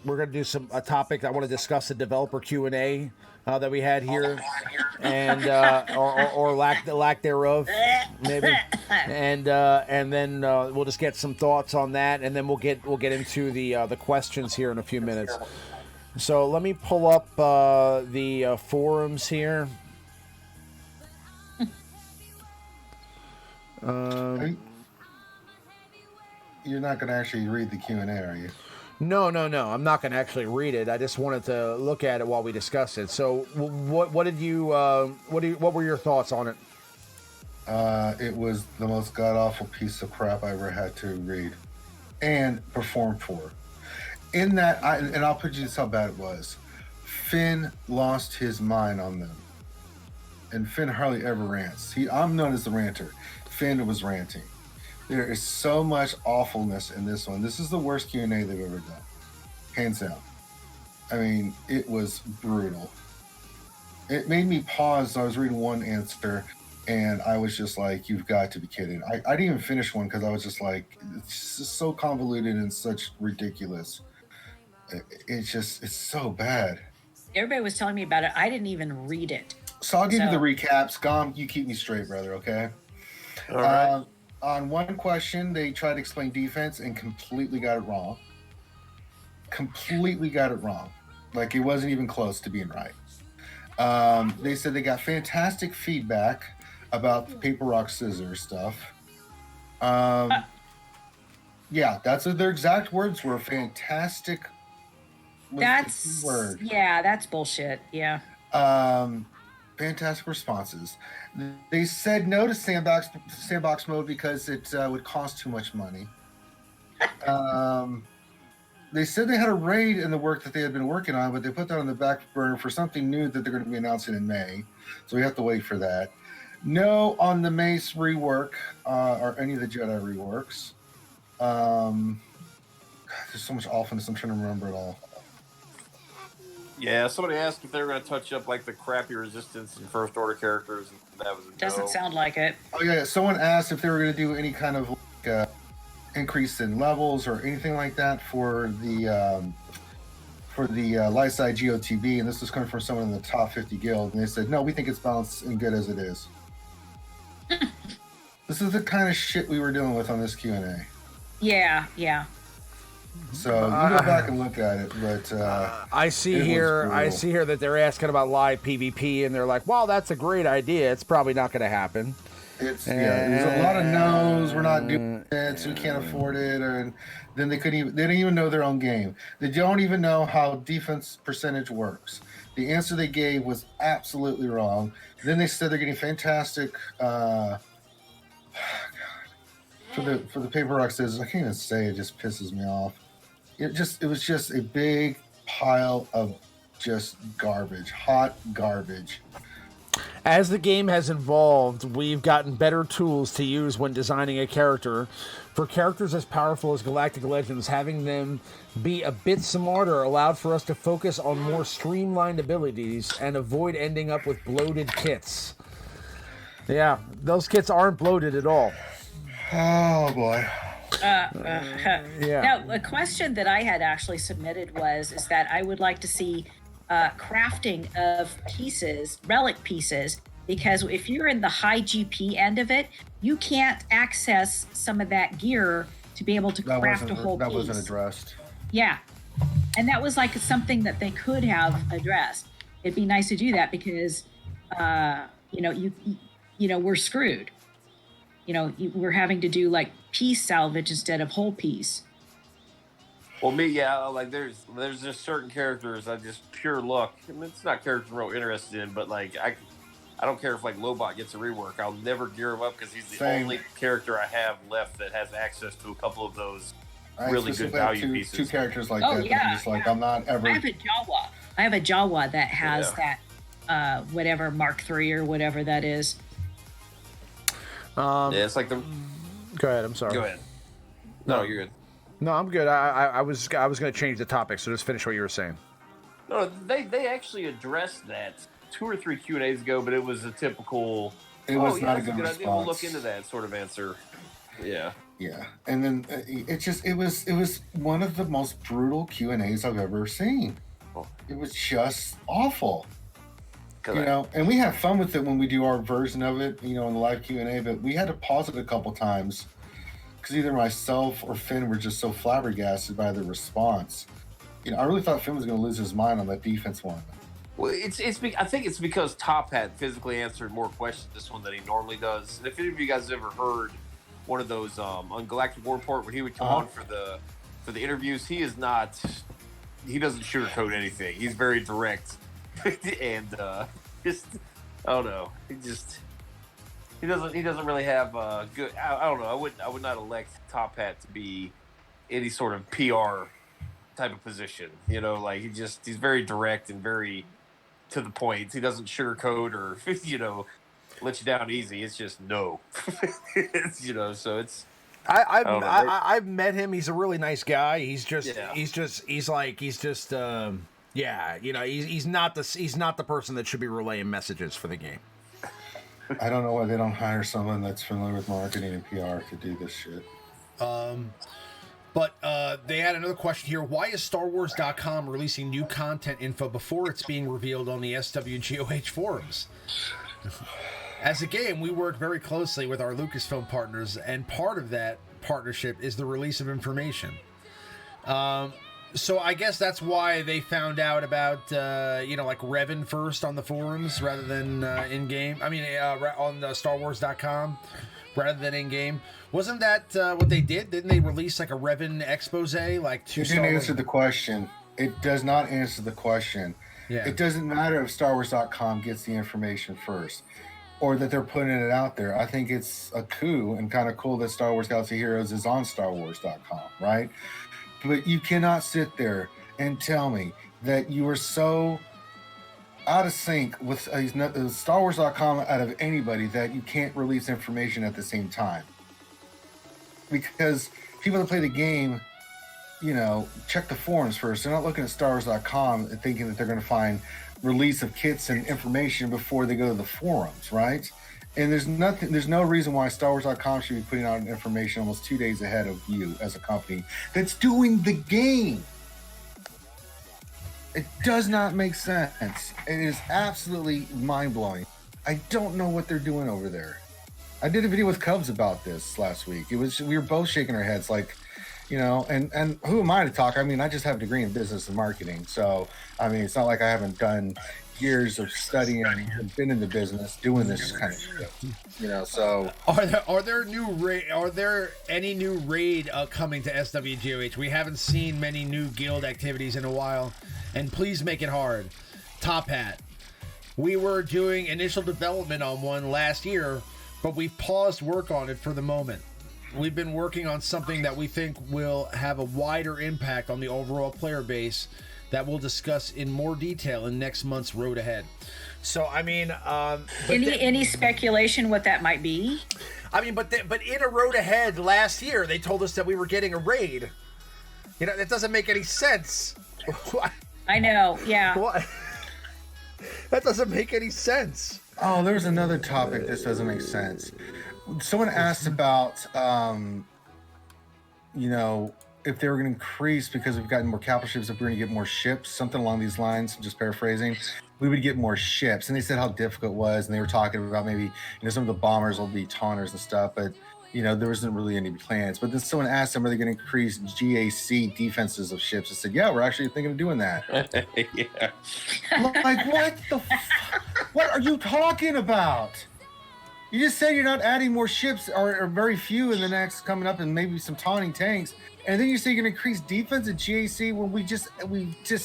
We're going to do a topic. I want to discuss the developer Q&A that we had here, and or lack thereof, maybe, and then we'll just get some thoughts on that, and then we'll get into the questions here in a few minutes. So let me pull up the forums here. You're not going to actually read the Q&A, are you? No. I'm not going to actually read it. I just wanted to look at it while we discuss it. So, what were your thoughts on it? It was the most god awful piece of crap I ever had to read and perform for. In that, I'll put you this how bad it was. Finn lost his mind on them, and Finn hardly ever rants. I'm known as the ranter. Finn was ranting. There is so much awfulness in this one. This is the worst Q&A they've ever done. Hands down. I mean, it was brutal. It made me pause. I was reading one answer, and I was just like, you've got to be kidding. I didn't even finish one because I was just like, it's just so convoluted and such ridiculous. It's so bad. Everybody was telling me about it. I didn't even read it. So I'll give you the recaps. Gom, you keep me straight, brother, okay? All right. On one question, they tried to explain defense and completely got it wrong. Like, it wasn't even close to being right. They said they got fantastic feedback about the paper, rock, scissors stuff. Yeah, that's what their exact words were. Fantastic. That's bullshit. Yeah. Fantastic responses. They said no to sandbox mode because it would cost too much money. They said they had a raid in the work that they had been working on, but they put that on the back burner for something new that they're going to be announcing in May. So we have to wait for that. No on the Mace rework or any of the Jedi reworks. God, there's so much awfulness. I'm trying to remember it all. Yeah, somebody asked if they were going to touch up like the crappy Resistance and First Order characters, and that was a Doesn't no. sound like it. Oh yeah, someone asked if they were going to do any kind of increase in levels or anything like that for the light side GOTB, and this was coming from someone in the top 50 guild, and they said, no, we think it's balanced and good as it is. This is the kind of shit we were dealing with on this Q&A. Yeah. So you go back and look at it, but I see here that they're asking about live PvP, and they're like, "Well, that's a great idea. It's probably not going to happen." there's a lot of no's. We're not doing it, so we can't afford it, and then they didn't even know their own game. They don't even know how defense percentage works. The answer they gave was absolutely wrong. Then they said they're getting fantastic. For the paperwork says, I can't even say it, just pisses me off. It was just a big pile of just garbage, hot garbage. As the game has evolved, we've gotten better tools to use when designing a character. For characters as powerful as Galactic Legends, having them be a bit smarter allowed for us to focus on more streamlined abilities and avoid ending up with bloated kits. Yeah, those kits aren't bloated at all. Oh boy. Yeah. Now, a question that I had actually submitted is that I would like to see crafting of pieces, relic pieces, because if you're in the high GP end of it, you can't access some of that gear to be able to craft a whole piece. That wasn't addressed. Yeah. And that was like something that they could have addressed. It'd be nice to do that because, we're screwed. We're having to do like piece salvage instead of whole piece. Well, like there's just certain characters I just pure luck. I mean, it's not characters I'm real interested in, but like I don't care if like Lobot gets a rework. I'll never gear him up because he's the only character I have left that has access to a couple of those really good value pieces. Two characters like Oh, that. yeah, I'm just like, I'm not ever. I have a Jawa that has that whatever Mark III or whatever that is. It's like the. Go ahead. I'm sorry. Go ahead. No, you're good. No, I'm good. I was going to change the topic, so just finish what you were saying. No, they actually addressed that 2 or 3 Q&As ago, but it was a typical. It was not a that's good response. idea. We'll look into that sort of answer. Yeah. Yeah, and then it was one of the most brutal Q&As I've ever seen. It was just awful. And we have fun with it when we do our version of it, in the live Q&A, but we had to pause it a couple times because either myself or Finn were just so flabbergasted by the response. I really thought Finn was going to lose his mind on that defense one. Well, I think it's because Top Hat physically answered more questions this one than he normally does. And if any of you guys ever heard one of those on Galactic War Report when he would come on for the interviews, he doesn't sugarcoat anything. He's very direct. And just I don't know. He doesn't really have good. I don't know. I would not elect Top Hat to be any sort of PR type of position. Like he's very direct and very to the point. He doesn't sugarcoat or let you down easy. It's just no. So it's. I've met him. He's a really nice guy. He's not the person that should be relaying messages for the game. I don't know why they don't hire someone that's familiar with marketing and PR to do this shit. But they had another question here. Why is StarWars.com releasing new content info before it's being revealed on the SWGOH forums? As a game, we work very closely with our Lucasfilm partners, and part of that partnership is the release of information. So I guess that's why they found out about, like Revan first on the forums rather than in-game. I mean, on the StarWars.com rather than in-game. Wasn't that what they did? Didn't they release like a Revan expose? Like It didn't answer the question. It does not answer the question. Yeah. It doesn't matter if StarWars.com gets the information first or that they're putting it out there. I think it's a coup and kind of cool that Star Wars Galaxy Heroes is on StarWars.com, right? But you cannot sit there and tell me that you are so out of sync with StarWars.com out of anybody that you can't release information at the same time. Because people that play the game check the forums first. They're not looking at StarWars.com and thinking that they're going to find release of kits and information before they go to the forums, right? And there's no reason why StarWars.com should be putting out information almost 2 days ahead of you as a company that's doing the game. It does not make sense. It is absolutely mind-blowing. I don't know what they're doing over there. I did a video with Cubs about this last week. We were both shaking our heads like, and who am I to talk? I mean, I just have a degree in business and marketing. So, I mean, it's not like I haven't done years of studying and been in the business doing this kind of shit. So are there any new raid coming to SWGOH? We haven't seen many new guild activities in a while, and please make it hard. Top Hat, we were doing initial development on one last year, but we've paused work on it for the moment. We've been working on something that we think will have a wider impact on the overall player base that we'll discuss in more detail in next month's Road Ahead. So, I mean... any speculation what that might be? I mean, but in a Road Ahead last year, they told us that we were getting a raid. That doesn't make any sense. I know, yeah. What? That doesn't make any sense. Oh, there's another topic this doesn't make sense. Someone asked about, if they were going to increase because we've gotten more capital ships, if we're going to get more ships, something along these lines, just paraphrasing, we would get more ships. And they said how difficult it was. And they were talking about maybe, some of the bombers will be taunters and stuff, but, there wasn't really any plans. But then someone asked them, are they going to increase GAC defenses of ships? I said, yeah, we're actually thinking of doing that. Yeah. Like, what the what are you talking about? You just said you're not adding more ships or very few in the next coming up and maybe some taunting tanks. And then you say you're going to increase defense at GAC when we just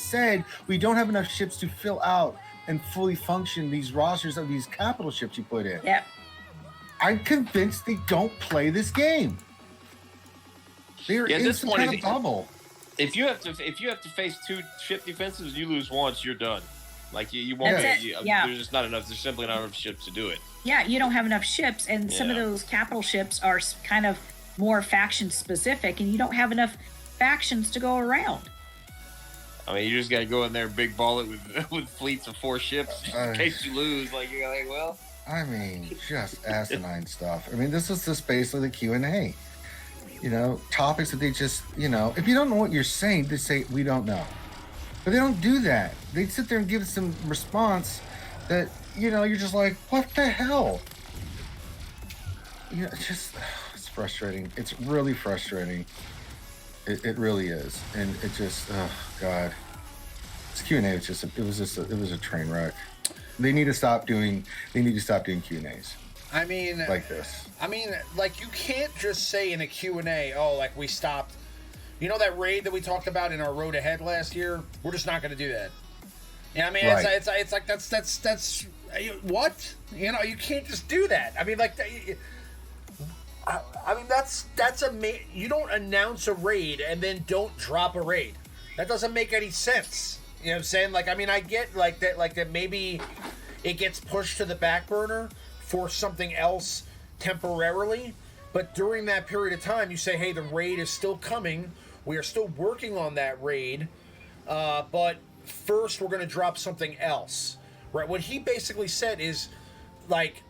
said we don't have enough ships to fill out and fully function these rosters of these capital ships you put in. Yeah. I'm convinced they don't play this game. They're in some kind of bubble. If you have to face 2 ship defenses, you lose once, you're done. Like you won't. There's just not enough. There's simply not enough ships to do it. Yeah, you don't have enough ships, and some of those capital ships are kind of more faction specific, and you don't have enough factions to go around. I mean, you just got to go in there, big ball it with fleets of 4 ships in case you lose. Like you're like, well. I mean, just asinine stuff. I mean, this is just basically the Q&A. Topics that they just, if you don't know what you're saying, they say, we don't know. But they don't do that. They sit there and give some response that, you're just like, what the hell? It's frustrating. It's really frustrating. It really is. And it just, oh, God. This Q&A was a train wreck. They need to stop doing Q&As. I mean, like this. I mean, like you can't just say in a Q&A, oh, like we stopped. That raid that we talked about in our Road Ahead last year? We're just not going to do that. Right. It's like that's what? You can't just do that. I mean, like, that's you don't announce a raid and then don't drop a raid. That doesn't make any sense. You know what I'm saying? Like, I mean, I get that maybe it gets pushed to the back burner for something else temporarily, but during that period of time, you say, hey, the raid is still coming. We are still working on that raid, but first we're going to drop something else, right? What he basically said is, like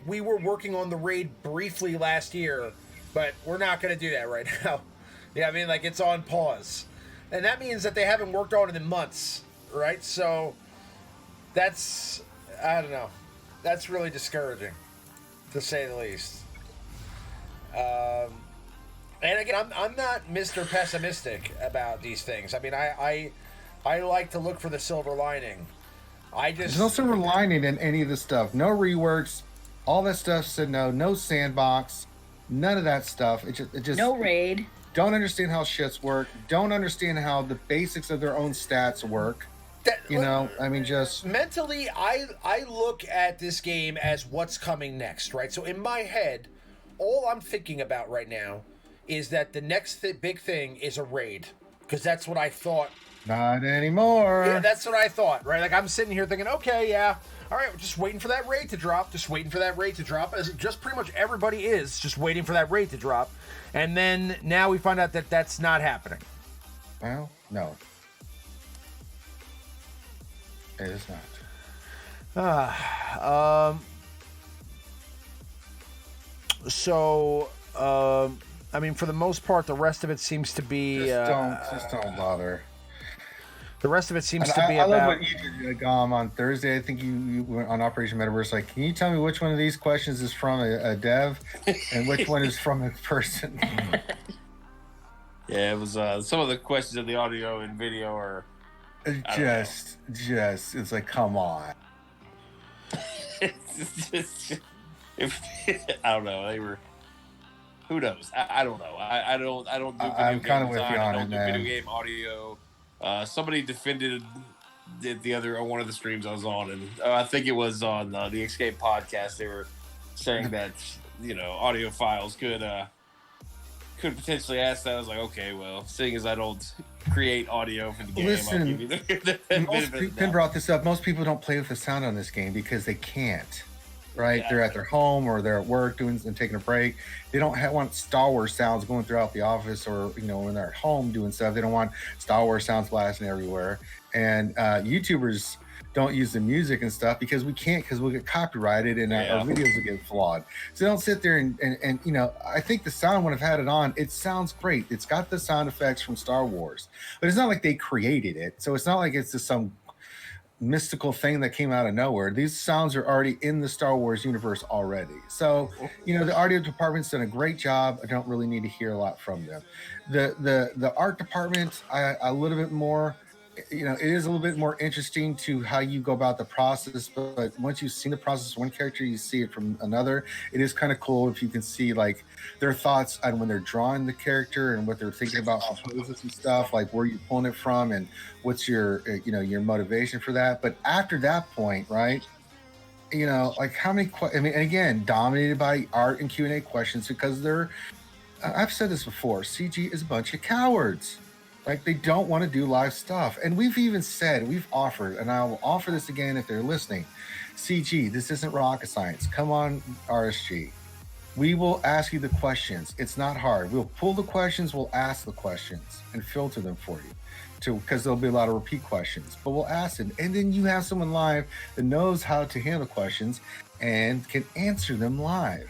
we were working on the raid briefly last year, but we're not going to do that right now. Yeah, I mean, like, it's on pause. And that means that they haven't worked on it in months, right? So that's, I don't know. That's really discouraging, to say the least. And again, I'm not Mr. Pessimistic about these things. I mean, I like to look for the silver lining. There's no silver lining in any of this stuff. No reworks. All that stuff said no sandbox. None of that stuff. It just no raid. Don't understand how shits work. Don't understand how the basics of their own stats work. I mean, just mentally, I look at this game as what's coming next, right? So in my head, all I'm thinking about right now is that the next big thing is a raid, because that's what I thought. Not anymore. Yeah, that's what I thought, right? Like, I'm sitting here thinking, okay, yeah, all right, we're just waiting for that raid to drop, just pretty much everybody is just waiting for that raid to drop. And then now we find out that that's not happening. Well, no. It is not. I mean, for the most part, the rest of it seems to be. Just don't bother. The rest of it seems And to be I about. love what you did, on Thursday. I think you went on Operation Metaverse. Like, can you tell me which one of these questions is from a dev, and which one is from a person? Yeah, it was some of the questions in the audio and video are It's like, come on. I don't know. They were. Who knows? I don't know. I don't do video I'm game kind of with design. you on I don't it, do man. video game audio. Somebody defended the other on one of the streams I was on, and I think it was on the Escape podcast. They were saying that audio files could potentially ask that. I was like, okay, well, seeing as I don't create audio for the game, Listen, I'll give you the benefit of the Penn doubt. brought this up. Most people don't play with the sound on this game because they can't. Right? Yeah. They're at their home or they're at work doing and taking a break. They don't want Star Wars sounds going throughout the office, or when they're at home doing stuff. They don't want Star Wars sounds blasting everywhere. And YouTubers don't use the music and stuff because we can't, because we'll get copyrighted and our videos will get flawed. So don't sit there and I think the sound, when I've had it on, it sounds great. It's got the sound effects from Star Wars, but it's not like they created it. So it's not like it's just some mystical thing that came out of nowhere. These sounds are already in the Star Wars universe already. So, the audio department's done a great job. I don't really need to hear a lot from them. The art department, a little bit more, it is a little bit more interesting to how you go about the process, but once you've seen the process one character, you see it from another. It is kind of cool if you can see like their thoughts on when they're drawing the character and what they're thinking about for poses and stuff, like where you're pulling it from and what's your your motivation for that. But after that point, right, like how many and again, dominated by art and Q&A questions, because I've said this before, CG is a bunch of cowards. Like, they don't want to do live stuff. And we've offered, and I will offer this again if they're listening. CG, this isn't rocket science. Come on, RSG. We will ask you the questions. It's not hard. We'll pull the questions, we'll ask the questions and filter them for you, because there'll be a lot of repeat questions. But we'll ask it. And then you have someone live that knows how to handle questions and can answer them live.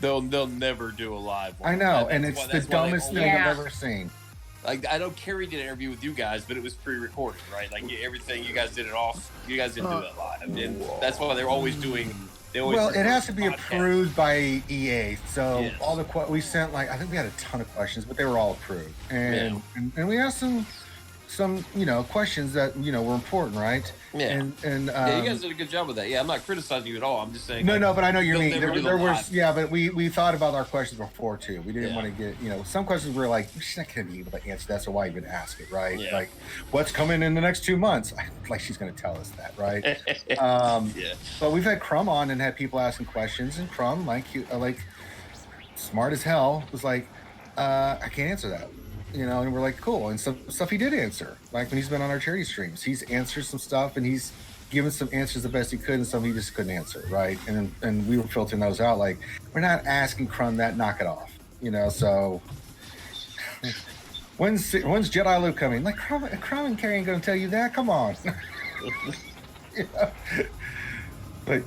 They'll never do a live one. I know, and it's the dumbest thing I've ever seen. Like, I know Carrie did an interview with you guys, but it was pre-recorded, right? Like, everything, you guys did it off. You guys didn't do it live. And that's why they're always doing... Well, it has to be approved by EA. So yes. all the we sent, I think we had a ton of questions, but they were all approved. And we asked some questions that were important, right? Yeah. And yeah, you guys did a good job with that. Yeah, I'm not criticizing you at all. I'm just saying. No, but I know you mean there was live. but we thought about our questions before too. We didn't want to get some questions were like, she's not going to be able to answer that, so why even ask it, right? Yeah. Like, what's coming in the next 2 months? Like, she's going to tell us that, right? Yeah. But we've had Crumb on and had people asking questions, and Crumb, like smart as hell, was like, I can't answer that. And we're like, cool. And some stuff he did answer. Like when he's been on our charity streams, he's answered some stuff and he's given some answers the best he could, and some he just couldn't answer, right? And we were filtering those out. Like, we're not asking Crumb that, knock it off. So when's Jedi Luke coming? Like, Crumb and Carrie ain't gonna tell you that. Come on. But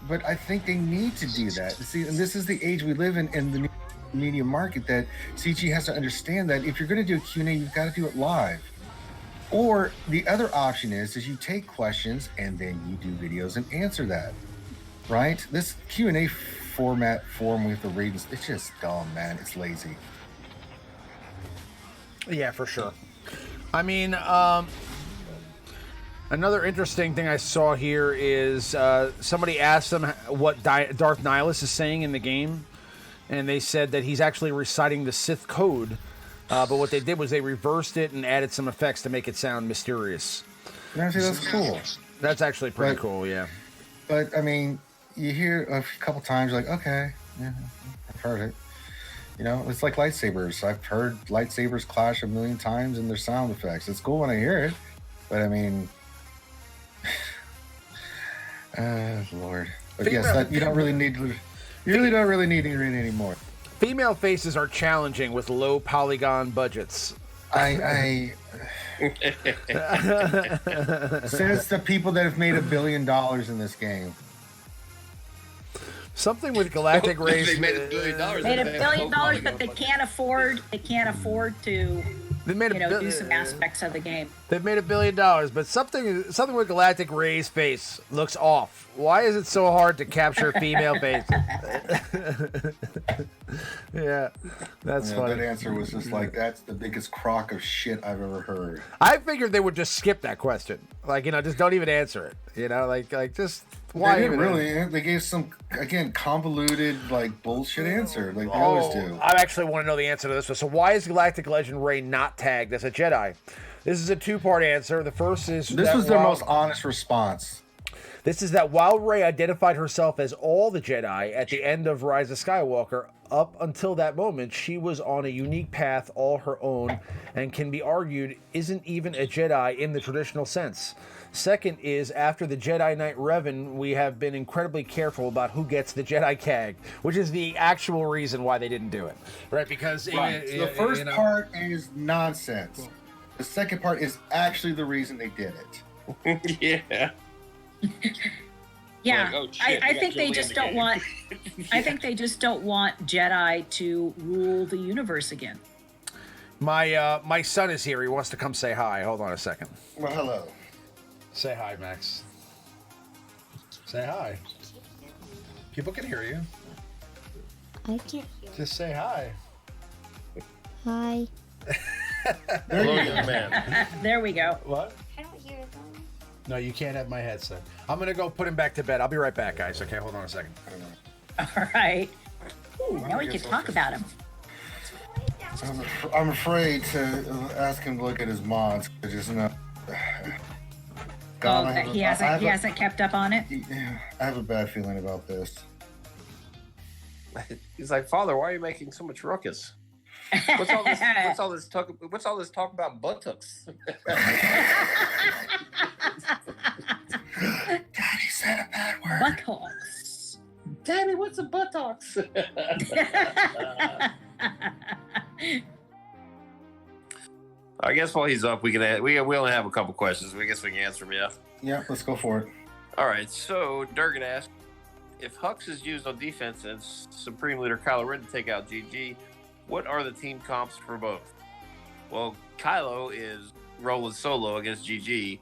but I think they need to do that. See, and this is the age we live in the media market, that CG has to understand that if you're going to do a Q&A, you've got to do it live. Or the other option is you take questions and then you do videos and answer that, right? This Q&A form with the readings, it's just dumb, man. It's lazy. Yeah, for sure. I mean, another interesting thing I saw here is somebody asked them what Darth Nihilus is saying in the game, and they said that he's actually reciting the Sith code, but what they did was they reversed it and added some effects to make it sound mysterious. Actually, that's cool. That's actually pretty cool, yeah. But, I mean, you hear a couple times, like, okay, yeah, I've heard it. It's like lightsabers. I've heard lightsabers clash a million times in their sound effects. It's cool when I hear it, but, I mean... Lord. But yes, you don't really need to... You really don't really need to read anymore. Female faces are challenging with low polygon budgets. I says the people that have made $1 billion in this game. Something with galactic race. They made $1 billion. Made $1 billion, but they can't afford to They made do some aspects of the game. They've made $1 billion, but something with galactic Ray's face looks off. Why is it so hard to capture female faces? Yeah, that's funny. That answer was just like, that's the biggest crock of shit I've ever heard. I figured they would just skip that question. Like, just don't even answer it. Just why? They didn't really. They gave some, again, convoluted, bullshit answer, like they always do. I actually want to know the answer to this one. So why is Galactic Legend Rey not tagged as a Jedi? This is a two-part answer. The first is... This was their most honest response. This is that while Rey identified herself as all the Jedi at the end of Rise of Skywalker, up until that moment, she was on a unique path all her own and can be argued isn't even a Jedi in the traditional sense. Second is, after the Jedi Knight Revan, we have been incredibly careful about who gets the Jedi CAG, which is the actual reason why they didn't do it. Right? Because... The first part is nonsense. The second part is actually the reason they did it. Yeah. Yeah, oh, shit, I think they just don't want. I think they just don't want Jedi to rule the universe again. My son is here. He wants to come say hi. Hold on a second. Well, hello. Say hi, Max. Say hi. People can hear you. I can't hear. Just say hi. Hi. Hello, young man. There we go. What? I don't hear them. No, you can't have my headset. I'm gonna go put him back to bed. I'll be right back, guys. Okay, hold on a second. All right. Ooh, now we can talk about him. I'm afraid to ask him to look at his mods. I just know. God, he hasn't kept up on it. I have a bad feeling about this. He's like, Father, why are you making so much ruckus? What's all this talk about buttocks? Daddy said a bad word. Buttocks. Daddy, what's a buttocks? I guess while he's up, we only have a couple questions. I guess we can answer them, yeah. Yeah, let's go for it. All right, so Durgan asked, if Hux is used on defense and Supreme Leader Kylo Ren to take out GG, what are the team comps for both? Well, Kylo is rolling solo against GG,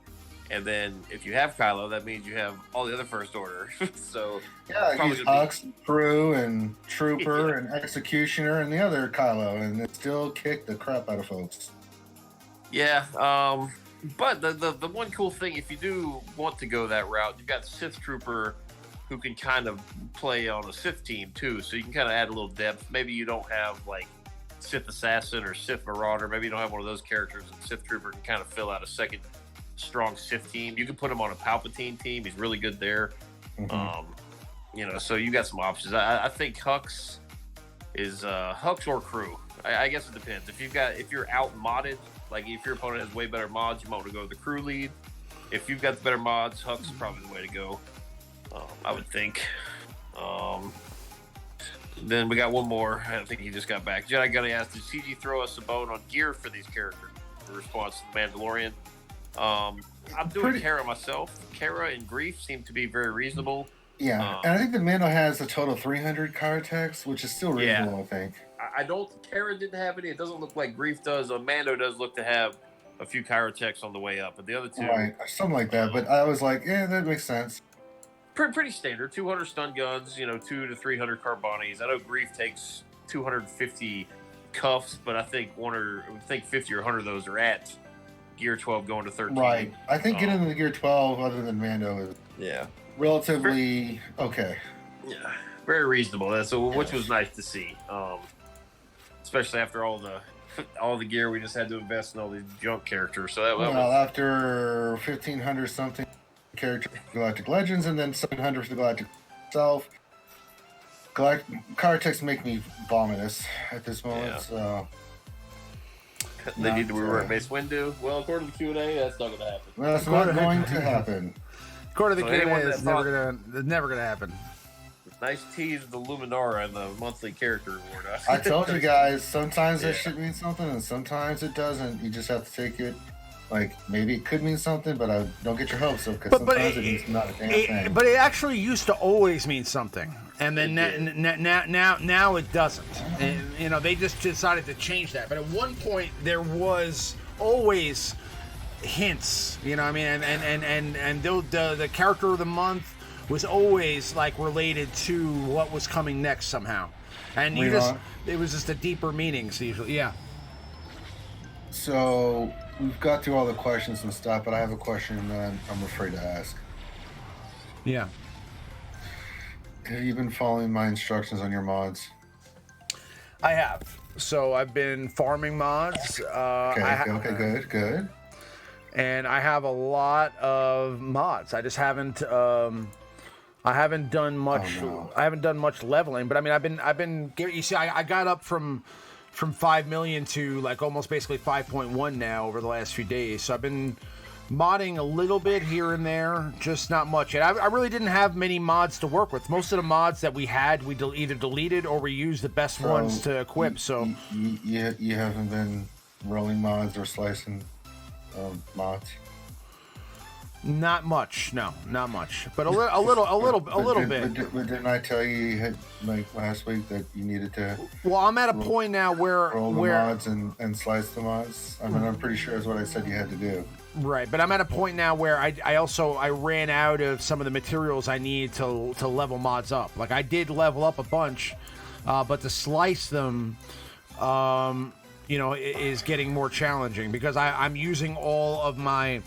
and then if you have Kylo, that means you have all the other First Order. So yeah, he's Hux, Crew, and Trooper, and Executioner, and the other Kylo, and it still kicked the crap out of folks. Yeah, but the one cool thing, if you do want to go that route, you've got Sith Trooper who can kind of play on a Sith team too, so you can kind of add a little depth. Maybe you don't have Sith Assassin or Sith Marauder. Maybe you don't have one of those characters, and Sith Trooper can kind of fill out a second strong Sith team. You can put him on a Palpatine team. He's really good there. Mm-hmm. So you got some options. I think Hux is Hux or Crew. I guess it depends. If you're out modded, if your opponent has way better mods, you might want to go with the Crew lead. If you've got the better mods, Hux is probably the way to go. I would think. Then we got one more. I think he just got back. Jedi Gunny asked, did CG throw us a bone on gear for these characters? In response to the Mandalorian. I'm doing Cara myself. Cara and Grief seem to be very reasonable. Yeah, and I think the Mando has a total of 300 Cara-Techs, which is still reasonable, I think. Cara didn't have any. It doesn't look like Grief does. Mando does look to have a few Cara-Techs on the way up, but the other two... Right, something like that, but I was like, yeah, that makes sense. Pretty standard. 200 stun guns, 200 to 300 Carbonis. I know Grief takes 250 cuffs, but I think 50 or 100 of those are at Gear 12 going to 13. Right. I think getting into the Gear 12 other than Mando is relatively okay. Yeah, very reasonable. Which was nice to see, especially after all the gear we just had to invest in all these junk characters. So after 1,500 something character Galactic Legends, and then 700 for the Galactic itself. Cara-Techs make me vomitous at this moment. So they need to revert Mace Windu. Well, according to Q&A, that's not going to happen. That's not going to happen. According to the Q&A, it's never going to happen. Nice tease with the Luminara and the monthly character award. I told you guys, sometimes that shit means something and sometimes it doesn't. You just have to take it. Like, maybe it could mean something, but don't get your hopes up, because sometimes it means not a damn thing. But it actually used to always mean something, and then now it doesn't. And, you know, they just decided to change that. But at one point, there was always hints, you know what I mean? And the character of the month was always, like, related to what was coming next somehow. And it was just a deeper meanings usually, yeah. So we've got through all the questions and stuff, but I have a question that I'm afraid to ask. Yeah. Have you been following my instructions on your mods? I have. So I've been farming mods. Okay, good. And I have a lot of mods. I just haven't. I haven't done much. Oh, no. I haven't done much leveling. But I mean, I've been. You see, I got up from 5 million to like almost basically 5.1 now over the last few days. So I've been modding a little bit here and there, just not much. And I really didn't have many mods to work with. Most of the mods that we had, we either deleted or we used the best ones to equip. So you haven't been rolling mods or slicing mods? Not much, no, not much, but a little bit. But didn't I tell you had, like last week that you needed to? Well, I'm at a point now where roll the mods and slice the mods. I mean, I'm pretty sure is what I said you had to do. Right, but I'm at a point now where I ran out of some of the materials I need to level mods up. Like I did level up a bunch, but to slice them, you know, is getting more challenging because I'm using all of my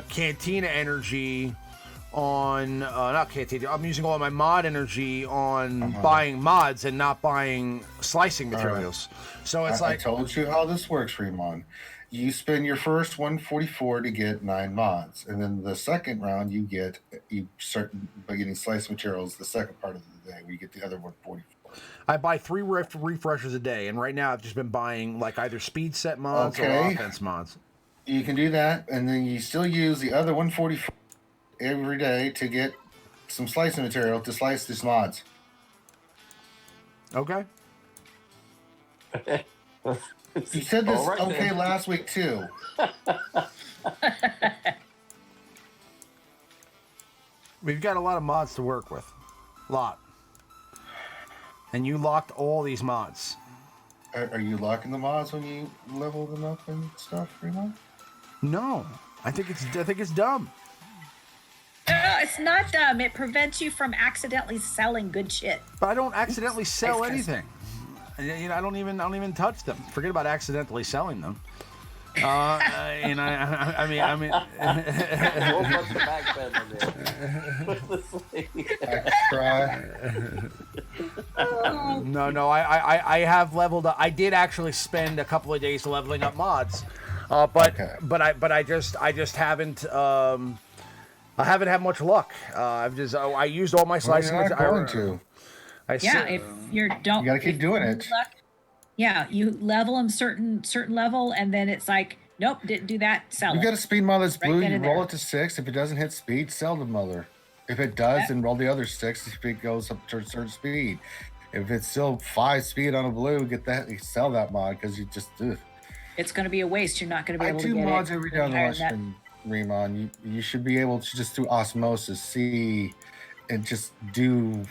Cantina energy on not Cantina. I'm using all of my mod energy on buying mods and not buying slicing materials. Right. So it's I told you how this works, Fremon. You spend your first 144 to get 9 mods, and then the second round you start by getting sliced materials. The second part of the day, where you get the other 144. I buy 3 refreshers a day, and right now I've just been buying like either speed set mods or offense mods. You can do that, and then you still use the other 144 every day to get some slicing material to slice these mods. Okay. You said this last week too. We've got a lot of mods to work with. A lot. And you locked all these mods. Are you locking the mods when you level them up and stuff, Fremont? No, I think it's dumb. It's not dumb. It prevents you from accidentally selling good shit. But I don't accidentally sell anything. You know, I don't even touch them. Forget about accidentally selling them. I mean. We'll put the back bed in there. No. I have leveled up. I did actually spend a couple of days leveling up mods. But I just haven't I haven't had much luck. I used all my slicing. You're not going to. If you don't, you gotta keep doing it. Yeah, you level them certain level, and then it's like, nope, didn't do that. Sell it. You got a speed mod that's blue. Right you roll it to 6. If it doesn't hit speed, sell the mother. If it does, then roll the other 6 if it goes up to a certain speed. If it's still 5 speed on a blue, you sell that mod because you just do. It's going to be a waste. You're not going to be able to get it. I do mods every down the line, Remon. You should be able to just do osmosis, see, and just do.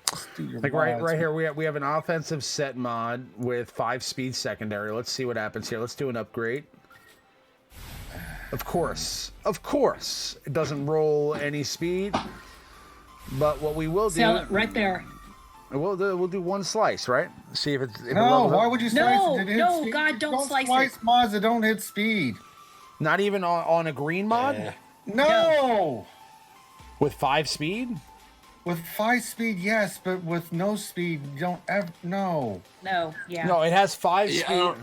Just do your like mods. right here, we have an offensive set mod with 5 speed secondary. Let's see what happens here. Let's do an upgrade. Of course, it doesn't roll any speed. But what we will do, sell it right there. We'll do 1 slice, right? See if it's. Why would you slice it? No, God, don't slice it. Mods that don't hit speed. Not even on a green mod? Yeah. No! With 5 speed? With 5 speed, yes, but with no speed, you don't ever. No, yeah. No, it has 5 speed. You're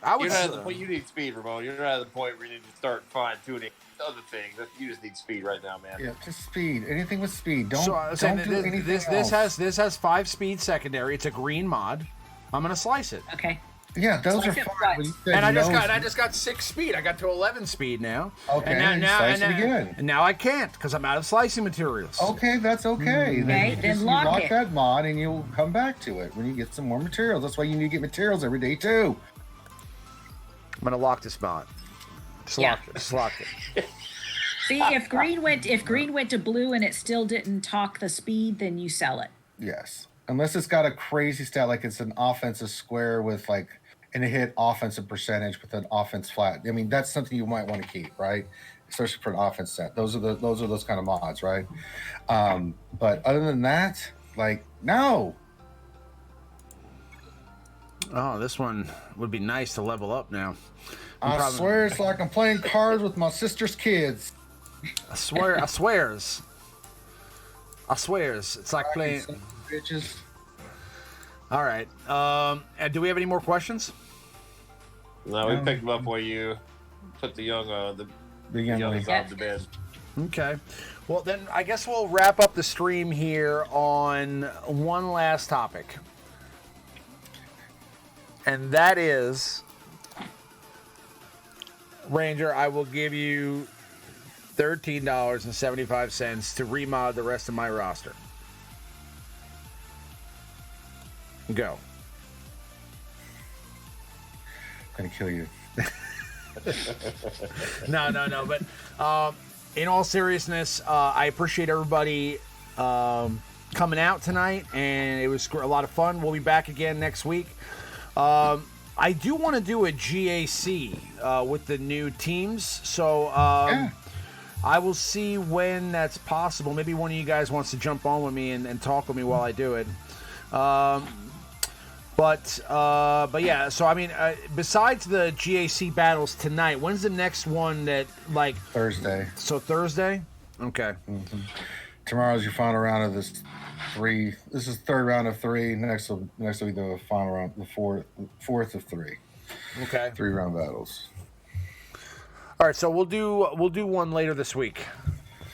not at the point you need speed, Ramon. You're not at the point where you need to start fine tuning other things. You just need speed right now, man. Yeah, just speed. Anything with speed. Don't do anything this else. has 5 speed secondary. It's a green mod. I'm gonna slice it. Okay. Yeah, those So I are said fine. what? But you said And I nose- just got 6 speed. I got to 11 speed now. Okay, and slice it again. And now I can't because I'm out of slicing materials. Okay, that's okay. Okay, you then just lock it. that mod and you'll come back to it when you get some more materials. That's why you need to get materials every day too. I'm gonna lock this mod. Just lock it. See, if green went to blue and it still didn't talk the speed, then you sell it. Yes. Unless it's got a crazy stat, like it's an offensive square with like, and it hit offensive percentage with an offense flat. I mean, that's something you might want to keep, right? Especially for an offense set. Those are those kind of mods, right? But other than that, like, no. Oh, this one would be nice to level up now. I swear it's like I'm playing cards with my sister's kids. I swears. It's like playing. Bitches. All right. And do we have any more questions? No, we picked them up while you put the young The young youngins lady. off the bed. Okay. Well, then I guess we'll wrap up the stream here on one last topic. And that is, Ranger, I will give you $13.75 to remod the rest of my roster. Go. I'm gonna kill you. No. But in all seriousness, I appreciate everybody coming out tonight, and it was a lot of fun. We'll be back again next week. I do want to do a GAC with the new teams, so Yeah. I will see when that's possible. Maybe one of you guys wants to jump on with me and talk with me while I do it. But yeah, so I mean, besides the GAC battles tonight, when's the next one that, like, Thursday. so Thursday? Okay. Tomorrow's your final round of this 3. This is third round of 3. Next will be the final round, the fourth of 3. Okay. 3 round battles. All right, so we'll do one later this week.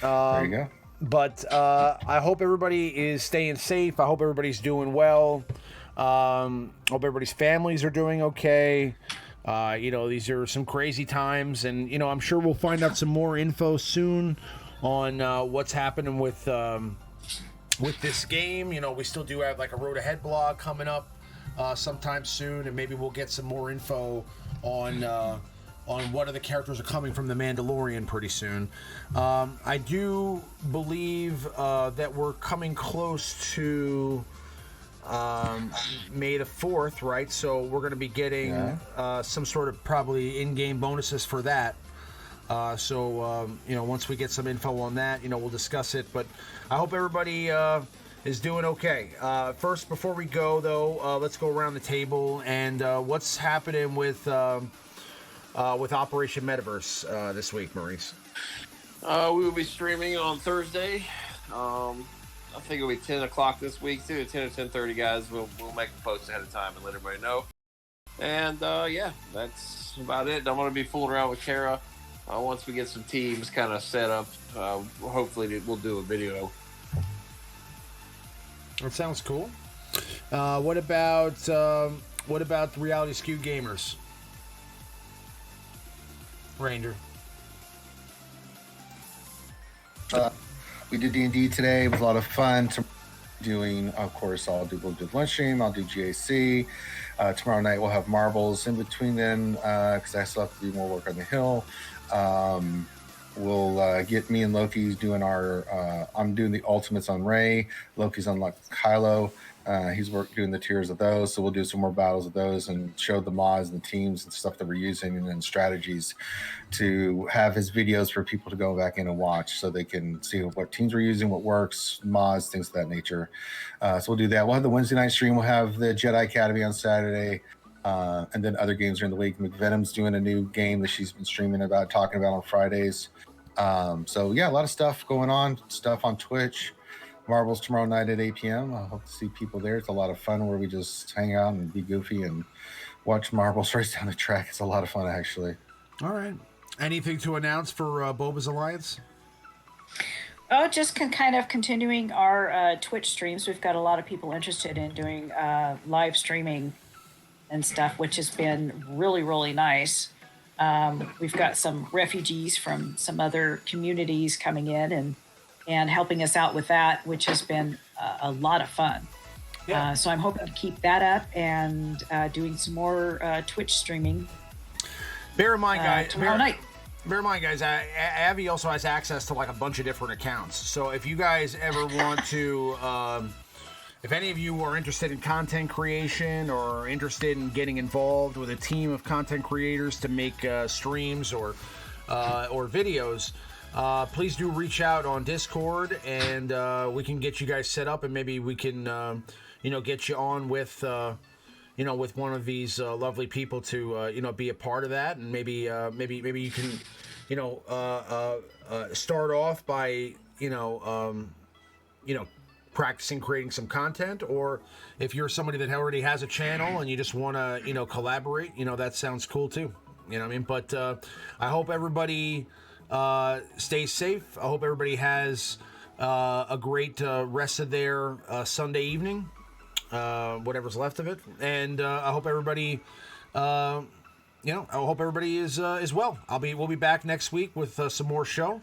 There you go. But I hope everybody is staying safe. I hope everybody's doing well. Hope everybody's families are doing okay. These are some crazy times, and I'm sure we'll find out some more info soon on what's happening with this game. We still do have like a Road Ahead blog coming up sometime soon, and maybe we'll get some more info on what other characters are coming from the Mandalorian pretty soon. I do believe that we're coming close to May the 4th, right? So we're going to be getting some sort of probably in-game bonuses for that. Once we get some info on that, we'll discuss it. But I hope everybody is doing okay. First, before we go, though, let's go around the table and what's happening with Operation Metaverse this week, Maurice. We will be streaming on Thursday. I think it'll be 10 o'clock this week, too. 10 or 10:30, guys. We'll make a post ahead of time and let everybody know. And, that's about it. I'm going to be fooling around with Cara. Once we get some teams kind of set up, hopefully we'll do a video. That sounds cool. What about Reality Skewed Gamers? Ranger. We did D&D today. It was a lot of fun. Of course, we'll do lunch stream. I'll do GAC. Tomorrow night we'll have marbles in between then because I still have to do more work on the hill. We'll get me and Loki's doing I'm doing the ultimates on Rey. Loki's on Kylo. He's doing the tiers of those, so we'll do some more battles of those and show the mods and the teams and stuff that we're using and then strategies to have his videos for people to go back in and watch so they can see what teams we're using, what works, mods, things of that nature. So we'll do that. We'll have the Wednesday night stream. We'll have the Jedi Academy on Saturday. And then other games during the week. McVenum's doing a new game that she's been talking about on Fridays. A lot of stuff going on, stuff on Twitch. Marbles tomorrow night at 8 p.m. I hope to see people there. It's a lot of fun where we just hang out and be goofy and watch marbles race down the track. It's a lot of fun, actually. All right. Anything to announce for Boba's Alliance? Oh, just kind of continuing our Twitch streams. We've got a lot of people interested in doing live streaming and stuff, which has been really, really nice. We've got some refugees from some other communities coming in and helping us out with that, which has been a lot of fun. Yeah. So I'm hoping to keep that up and doing some more Twitch streaming Bear in mind, guys. tomorrow night. Bear in mind, guys, Abby also has access to like a bunch of different accounts. So if you guys ever want to, if any of you are interested in content creation or interested in getting involved with a team of content creators to make streams or videos, please do reach out on Discord, and we can get you guys set up, and maybe we can, get you on with. With one of these lovely people to, be a part of that, and maybe you can, start off by, practicing creating some content, or if you're somebody that already has a channel and you just want to, collaborate, that sounds cool too. You know what I mean? But I hope everybody stays safe. I hope everybody has a great rest of their Sunday evening. Whatever's left of it, and I hope everybody, I hope everybody is well. We'll be back next week with some more show.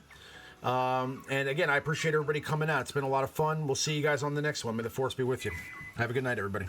And again, I appreciate everybody coming out. It's been a lot of fun. We'll see you guys on the next one. May the force be with you. Have a good night, everybody.